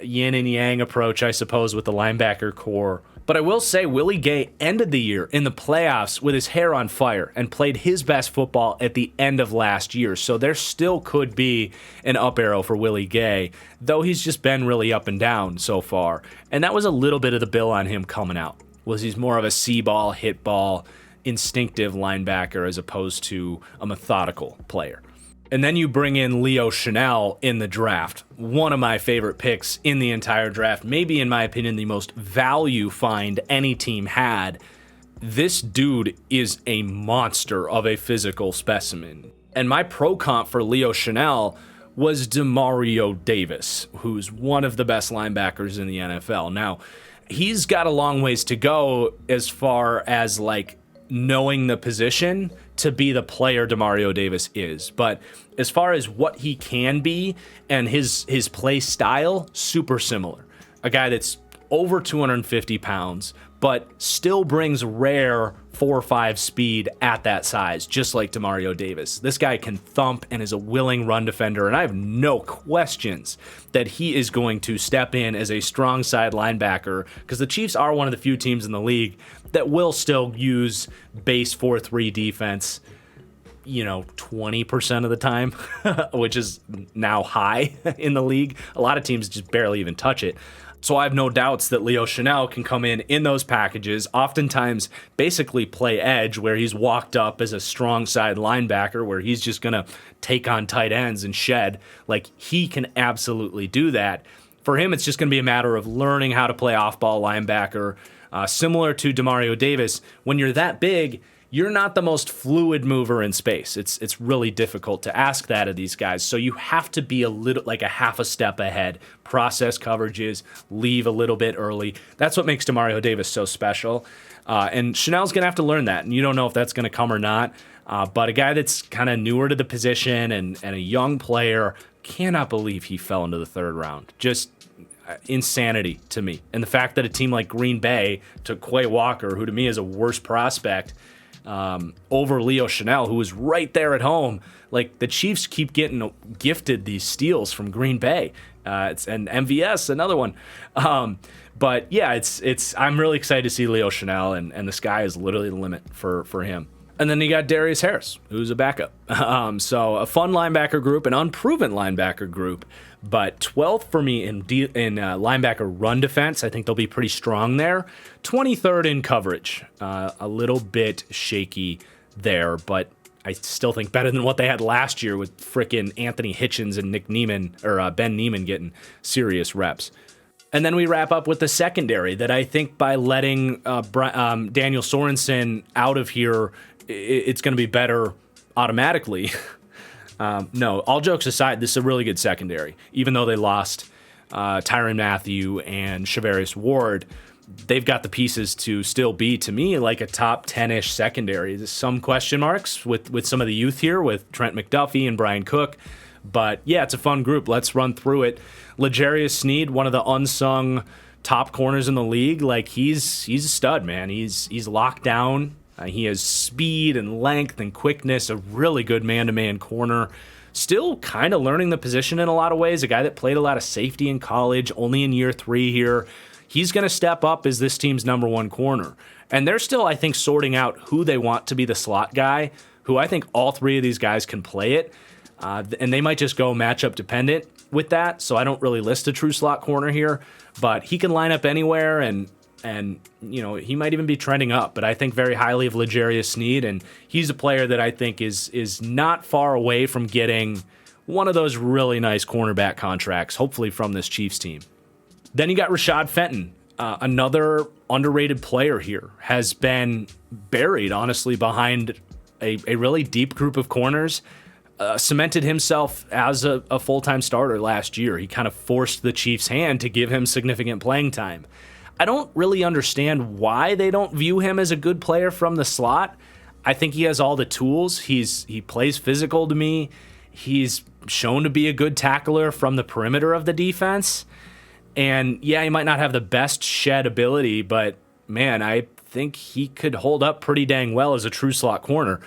yin and yang approach, I suppose, with the linebacker core. But I will say Willie Gay ended the year in the playoffs with his hair on fire and played his best football at the end of last year. So there still could be an up arrow for Willie Gay, though he's just been really up and down so far. And that was a little bit of the bill on him coming out, was he's more of a see-ball, hit-ball, instinctive linebacker as opposed to a methodical player. And then you bring in Leo Chenal in the draft, one of my favorite picks in the entire draft, maybe in my opinion the most value find any team had. This dude is a monster of a physical specimen. And my pro comp for Leo Chenal was Demario Davis, who's one of the best linebackers in the NFL. Now, he's got a long ways to go as far as like knowing the position to be the player Demario Davis is. But as far as what he can be and his play style, super similar. A guy that's over 250 pounds, but still brings rare 4.5 speed at that size, just like Demario Davis. This guy can thump and is a willing run defender, and I have no questions that he is going to step in as a strong side linebacker, because the Chiefs are one of the few teams in the league that will still use base 4-3 defense 20% of the time, which is now high in the league. A lot of teams just barely even touch it. So I have no doubts that Leo Chenal can come in those packages, oftentimes basically play edge, where he's walked up as a strong side linebacker, where he's just going to take on tight ends and shed. Like, he can absolutely do that. For him, it's just going to be a matter of learning how to play off-ball linebacker. Similar to Demario Davis, when you're that big, you're not the most fluid mover in space. It's really difficult to ask that of these guys. So you have to be a half a step ahead, process coverages, leave a little bit early. That's what makes Demario Davis so special. And Chenal's going to have to learn that, and you don't know if that's going to come or not. But a guy that's kind of newer to the position and a young player, cannot believe he fell into the third round. Just insanity to me. And the fact that a team like Green Bay took Quay Walker, who to me is a worse prospect, over Leo Chenal, who was right there at home. Like, the Chiefs keep getting gifted these steals from Green Bay. And MVS, another one. But yeah, I'm really excited to see Leo Chenal, and the sky is literally the limit for him. And then you got Darius Harris, who's a backup. So a fun linebacker group, an unproven linebacker group, but 12th for me in linebacker run defense. I think they'll be pretty strong there. 23rd in coverage, a little bit shaky there, but I still think better than what they had last year with frickin' Anthony Hitchens and Ben Neiman getting serious reps. And then we wrap up with the secondary that I think by letting Daniel Sorensen out of here, it's going to be better automatically. No, all jokes aside, this is a really good secondary. Even though they lost Tyrann Mathieu and Shavarius Ward, they've got the pieces to still be, to me, like a top 10-ish secondary. There's some question marks with some of the youth here, with Trent McDuffie and Brian Cook. But yeah, it's a fun group. Let's run through it. L'Jarius Sneed, one of the unsung top corners in the league. Like, he's a stud, man. He's locked down. He has speed and length and quickness, a really good man-to-man corner. Still kind of learning the position in a lot of ways. A guy that played a lot of safety in college, only in year 3 here. He's going to step up as this team's number 1 corner. And they're still, I think, sorting out who they want to be the slot guy, who I think all 3 of these guys can play it. And they might just go matchup dependent with that. So I don't really list a true slot corner here, but he can line up anywhere, and he might even be trending up. But I think very highly of L'Jarius Sneed, and he's a player that I think is not far away from getting one of those really nice cornerback contracts, hopefully from this Chiefs team. Then you got Rashad Fenton, another underrated player here, has been buried, honestly, behind a really deep group of corners. Cemented himself as a full-time starter last year. He kind of forced the Chiefs' hand to give him significant playing time. I don't really understand why they don't view him as a good player from the slot. I think he has all the tools. He plays physical to me. He's shown to be a good tackler from the perimeter of the defense. And yeah, he might not have the best shed ability, but man, I think he could hold up pretty dang well as a true slot corner.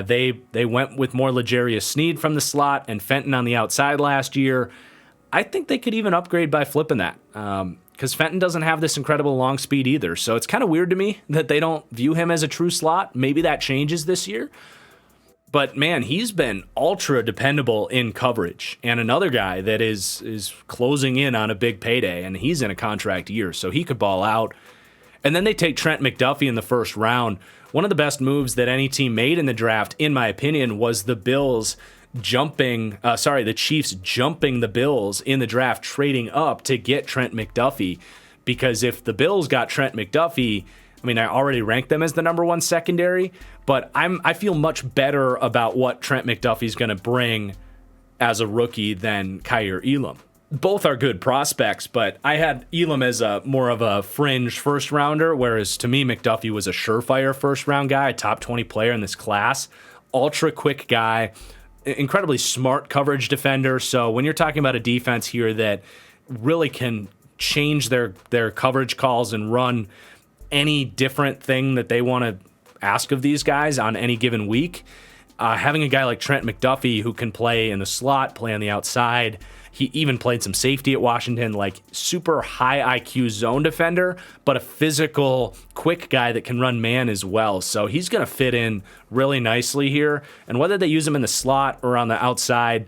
They went with more L'Jarius Sneed from the slot and Fenton on the outside last year. I think they could even upgrade by flipping that, because Fenton doesn't have this incredible long speed either. So it's kind of weird to me that they don't view him as a true slot. Maybe that changes this year. But man, he's been ultra dependable in coverage, and another guy that is closing in on a big payday, and he's in a contract year, so he could ball out. And then they take Trent McDuffie in the first round. One of the best moves that any team made in the draft, in my opinion, was the Chiefs jumping the Bills in the draft, trading up to get Trent McDuffie. Because if the Bills got Trent McDuffie, I mean, I already ranked them as the number 1 secondary, but I feel much better about what Trent McDuffie's going to bring as a rookie than Kaiir Elam. Both are good prospects, but I had Elam as more of a fringe first rounder, whereas to me, McDuffie was a surefire first round guy, a top 20 player in this class, ultra quick guy, incredibly smart coverage defender. So when you're talking about a defense here that really can change their coverage calls and run any different thing that they want to ask of these guys on any given week, having a guy like Trent McDuffie who can play in the slot, play on the outside. He even played some safety at Washington, like super high IQ zone defender, but a physical, quick guy that can run man as well. So he's going to fit in really nicely here. And whether they use him in the slot or on the outside,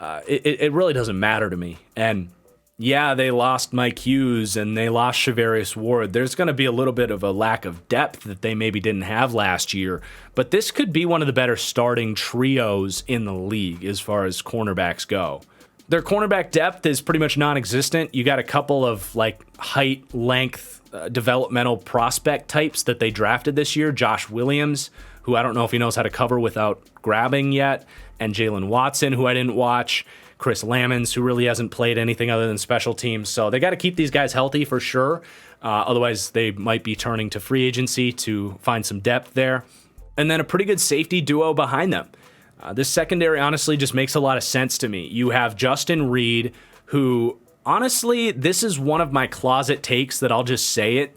it really doesn't matter to me. And yeah, they lost Mike Hughes and they lost Shavarius Ward. There's going to be a little bit of a lack of depth that they maybe didn't have last year. But this could be one of the better starting trios in the league as far as cornerbacks go. Their cornerback depth is pretty much non-existent. You got a couple of like height, length, developmental prospect types that they drafted this year. Josh Williams, who I don't know if he knows how to cover without grabbing yet, and Jalen Watson, who I didn't watch. Chris Lamons, who really hasn't played anything other than special teams. So they got to keep these guys healthy for sure. Otherwise, they might be turning to free agency to find some depth there. And then a pretty good safety duo behind them. This secondary honestly just makes a lot of sense to me. You have Justin Reed, who honestly, this is one of my closet takes that I'll just say it.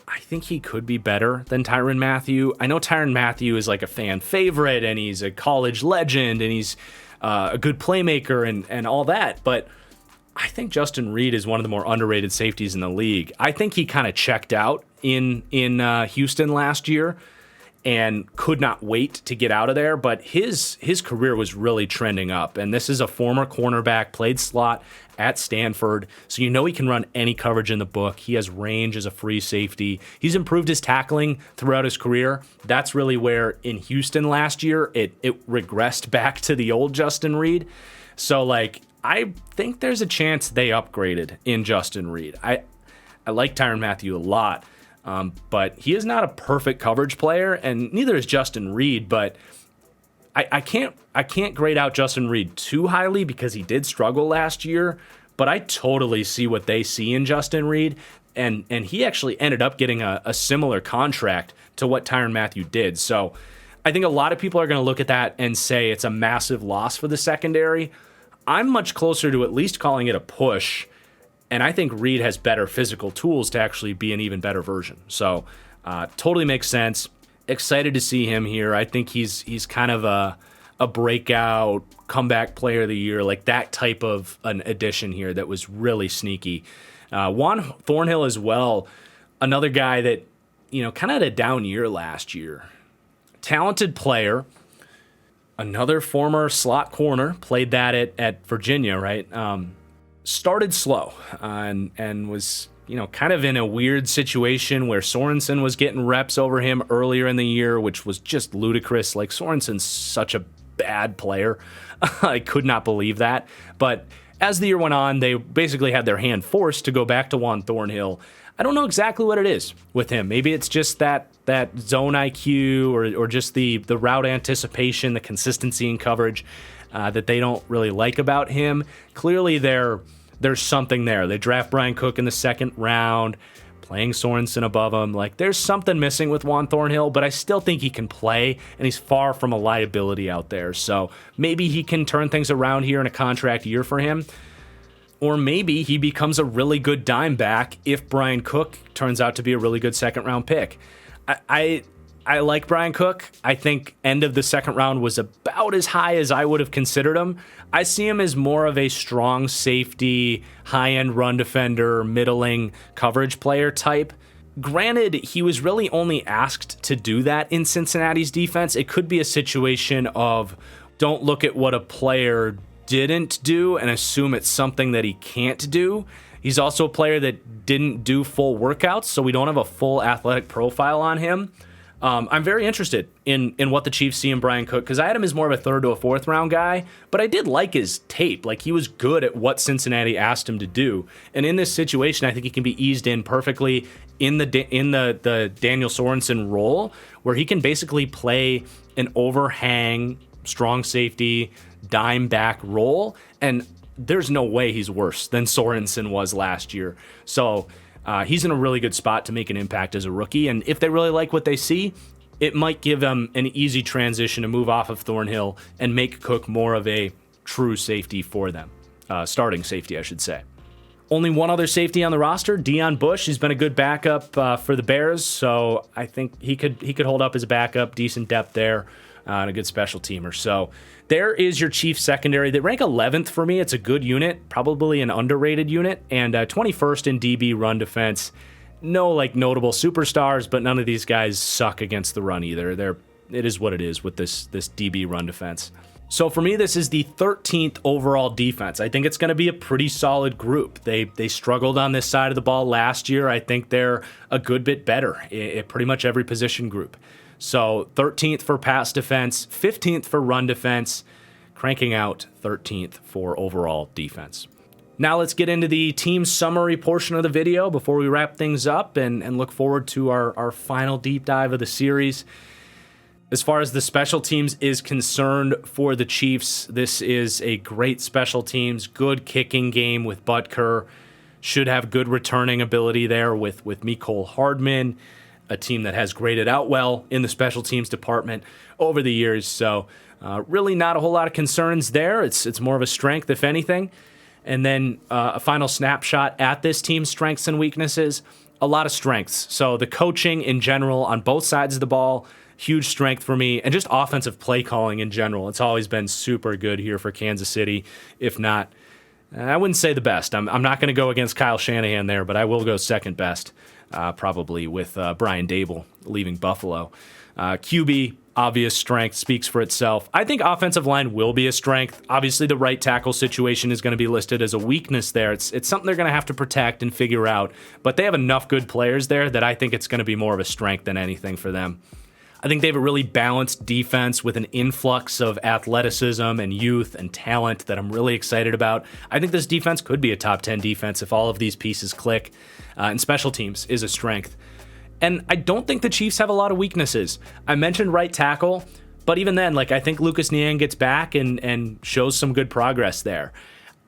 I think he could be better than Tyrann Mathieu. I know Tyrann Mathieu is like a fan favorite and he's a college legend and he's a good playmaker and all that, but I think Justin Reed is one of the more underrated safeties in the league. I think he kind of checked out in Houston last year and could not wait to get out of there, but his career was really trending up. And this is a former cornerback, played slot at Stanford, so you know he can run any coverage in the book. He has range as a free safety. He's improved his tackling throughout his career. That's really where in Houston last year, it regressed back to the old Justin Reed. So, like, I think there's a chance they upgraded in Justin Reed. I like Tyrann Mathieu a lot. But he is not a perfect coverage player, and neither is Justin Reed. But I can't grade out Justin Reed too highly because he did struggle last year. But I totally see what they see in Justin Reed, and he actually ended up getting a similar contract to what Tyrann Mathieu did. So I think a lot of people are going to look at that and say it's a massive loss for the secondary. I'm much closer to at least calling it a push. And I think Reed has better physical tools to actually be an even better version. So totally makes sense. Excited to see him here. I think he's kind of a breakout comeback player of the year, like that type of an addition here that was really sneaky. Juan Thornhill as well, another guy that, you know, kind of had a down year last year. Talented player. Another former slot corner, played that at Virginia, right? Started slow and was, you know, kind of in a weird situation where Sorensen was getting reps over him earlier in the year, which was just ludicrous. Like, Sorensen's such a bad player. I could not believe that. But as the year went on, they basically had their hand forced to go back to Juan Thornhill. I don't know exactly what it is with him. Maybe it's just that zone IQ or just the route anticipation, the consistency in coverage that they don't really like about him. Clearly, there's something there. They draft Brian Cook in the second round, playing Sorensen above him. Like, there's something missing with Juan Thornhill, but I still think he can play, and he's far from a liability out there. So maybe he can turn things around here in a contract year for him. Or maybe he becomes a really good dime back if Brian Cook turns out to be a really good second-round pick. I like Brian Cook. I think end of the second round was about as high as I would have considered him. I see him as more of a strong safety, high-end run defender, middling coverage player type. Granted, he was really only asked to do that in Cincinnati's defense. It could be a situation of don't look at what a player didn't do and assume it's something that he can't do. He's also a player that didn't do full workouts, so we don't have a full athletic profile on him. I'm very interested in what the Chiefs see in Brian Cook, because I had him as more of a third to a fourth round guy, but I did like his tape. Like, he was good at what Cincinnati asked him to do. And in this situation, I think he can be eased in perfectly in the Daniel Sorensen role, where he can basically play an overhang, strong safety, dime back role. And there's no way he's worse than Sorensen was last year. So he's in a really good spot to make an impact as a rookie. And if they really like what they see, it might give them an easy transition to move off of Thornhill and make Cook more of a true safety for them. Starting safety, I should say. Only one other safety on the roster, Deion Bush. He's been a good backup for the Bears, so I think he could hold up as a backup, decent depth there. and a good special teamer. So there is your Chiefs secondary. They rank 11th for me. It's a good unit, probably an underrated unit, and 21st in DB run defense. No like notable superstars, but none of these guys suck against the run either. It is what it is with this DB run defense. So for me, this is the 13th overall defense. I think it's going to be a pretty solid group. They struggled on this side of the ball last year. I think they're a good bit better at pretty much every position group. So 13th for pass defense, 15th for run defense, cranking out 13th for overall defense. Now let's get into the team summary portion of the video before we wrap things up and look forward to our final deep dive of the series. As far as the special teams is concerned for the Chiefs, this is a great special teams, good kicking game with Butker. Should have good returning ability there with Mecole Hardman, a team that has graded out well in the special teams department over the years. So really not a whole lot of concerns there. It's more of a strength, if anything. And then a final snapshot at this team's strengths and weaknesses. A lot of strengths. So the coaching in general on both sides of the ball, huge strength for me, and just offensive play calling in general. It's always been super good here for Kansas City, if not, I wouldn't say the best. I'm not going to go against Kyle Shanahan there, but I will go second best, probably with Brian Dable leaving Buffalo. QB, obvious strength, speaks for itself. I think offensive line will be a strength. Obviously, the right tackle situation is going to be listed as a weakness there. It's something they're going to have to protect and figure out, but they have enough good players there that I think it's going to be more of a strength than anything for them. I think they have a really balanced defense with an influx of athleticism and youth and talent that I'm really excited about. I think this defense could be a top 10 defense if all of these pieces click, and special teams is a strength. And I don't think the Chiefs have a lot of weaknesses. I mentioned right tackle, but even then, I think Lucas Niang gets back and shows some good progress there.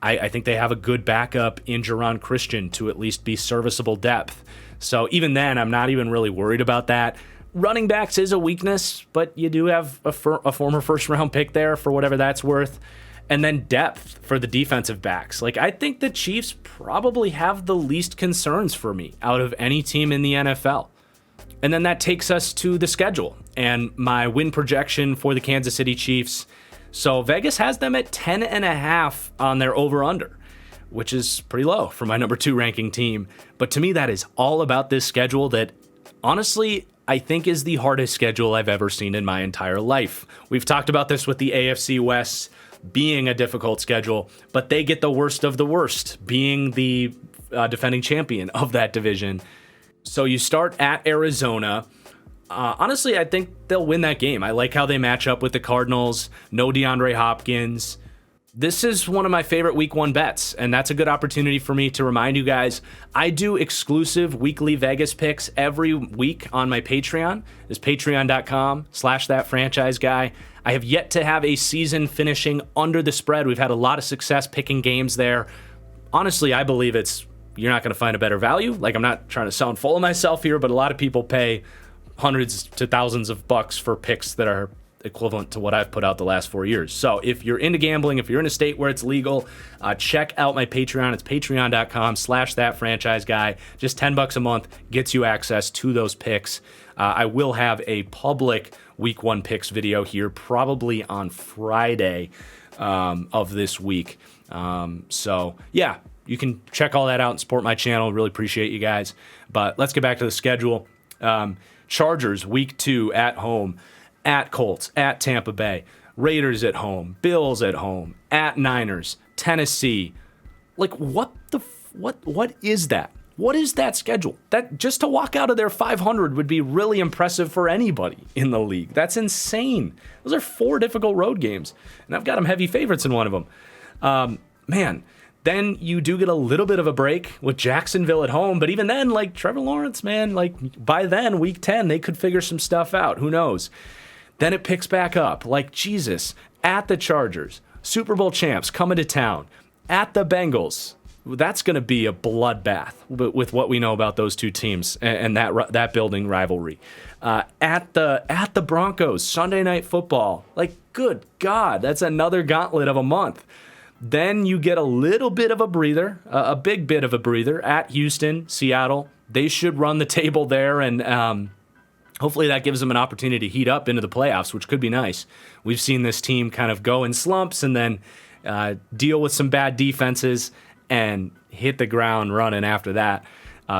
I think they have a good backup in Jaron Christian to at least be serviceable depth. So even then, I'm not even really worried about that. Runningbacks is a weakness, but you do have a former first-round pick there for whatever that's worth. And then depth for the defensive backs. I think the Chiefs probably have the least concerns for me out of any team in the NFL. And then that takes us to the schedule and my win projection for the Kansas City Chiefs. So Vegas has them at 10.5 on their over-under, which is pretty low for my number 2 ranking team. But to me, that is all about this schedule that, honestly, I think is the hardest schedule I've ever seen in my entire life. We've talked about this with the AFC West being a difficult schedule, but they get the worst of the worst, being the defending champion of that division. So you start at Arizona. Honestly, I think they'll win that game. I like how they match up with the Cardinals. No DeAndre Hopkins. This is one of my favorite week 1 bets, and that's a good opportunity for me to remind you guys, I do exclusive weekly Vegas picks every week on my Patreon. It's patreon.com/thatfranchiseguy. I have yet to have a season finishing under the spread. We've had a lot of success picking games there. Honestly, I believe you're not going to find a better value. I'm not trying to sound full of myself here, but a lot of people pay hundreds to thousands of bucks for picks that are equivalent to what I've put out the last 4 years. So if you're into gambling, if you're in a state where it's legal, check out my Patreon. It's patreon.com/thatfranchiseguy. Just $10 a month gets you access to those picks. I will have a public week 1 picks video here probably on Friday of this week. So yeah, you can check all that out and support my channel. Really appreciate you guys. But let's get back to the schedule. Chargers week 2 at home. At Colts, at Tampa Bay, Raiders at home, Bills at home, at Niners, Tennessee. What is that? What is that schedule? That just to walk out of there 500 would be really impressive for anybody in the league. That's insane. Those are 4 difficult road games, and I've got them heavy favorites in one of them. Then you do get a little bit of a break with Jacksonville at home, but even then, Trevor Lawrence, man, by then, week 10, they could figure some stuff out. Who knows? Then it picks back up, Jesus, at the Chargers, Super Bowl champs coming to town, at the Bengals. That's going to be a bloodbath with what we know about those two teams and that building rivalry. At the Broncos, Sunday Night Football. Good God, that's another gauntlet of a month. Then you get a little bit of a breather, a big bit of a breather at Houston, Seattle. They should run the table there and hopefully that gives them an opportunity to heat up into the playoffs, which could be nice. We've seen this team kind of go in slumps and then deal with some bad defenses and hit the ground running after that.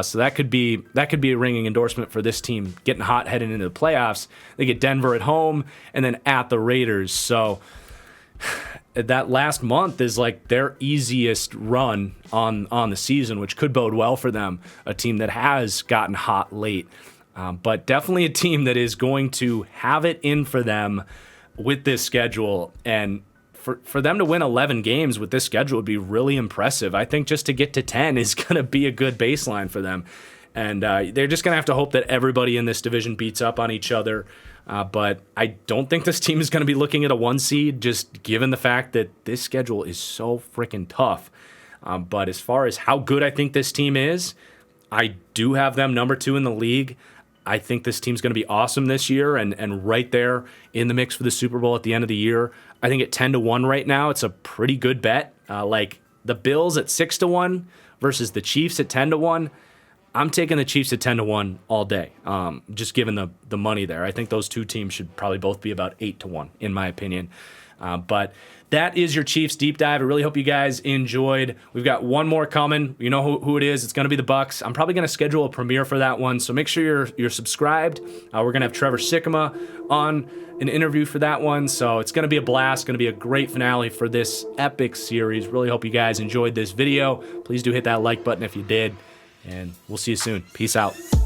So that could be a ringing endorsement for this team getting hot heading into the playoffs. They get Denver at home and then at the Raiders. So that last month is like their easiest run on the season, which could bode well for them, a team that has gotten hot late. But definitely a team that is going to have it in for them with this schedule. And for them to win 11 games with this schedule would be really impressive. I think just to get to 10 is going to be a good baseline for them. And they're just going to have to hope that everybody in this division beats up on each other. But I don't think this team is going to be looking at a 1 seed, just given the fact that this schedule is so freaking tough. But as far as how good I think this team is, I do have them number 2 in the league. I think this team's going to be awesome this year and right there in the mix for the Super Bowl at the end of the year. I think at 10-1 right now, it's a pretty good bet. Like the Bills at 6-1 versus the Chiefs at 10-1. I'm taking the Chiefs at 10-1 all day, just given the money there. I think those two teams should probably both be about 8-1, in my opinion. But that is your Chiefs deep dive. I really hope you guys enjoyed. We've got one more coming. You know who it is. It's going to be the Bucks. I'm probably going to schedule a premiere for that one, so make sure you're subscribed. We're going to have Trevor Sikkema on an interview for that one, so it's going to be a blast. Going to be a great finale for this epic series. Really hope you guys enjoyed this video. Please do hit that like button if you did, and we'll see you soon. Peace out.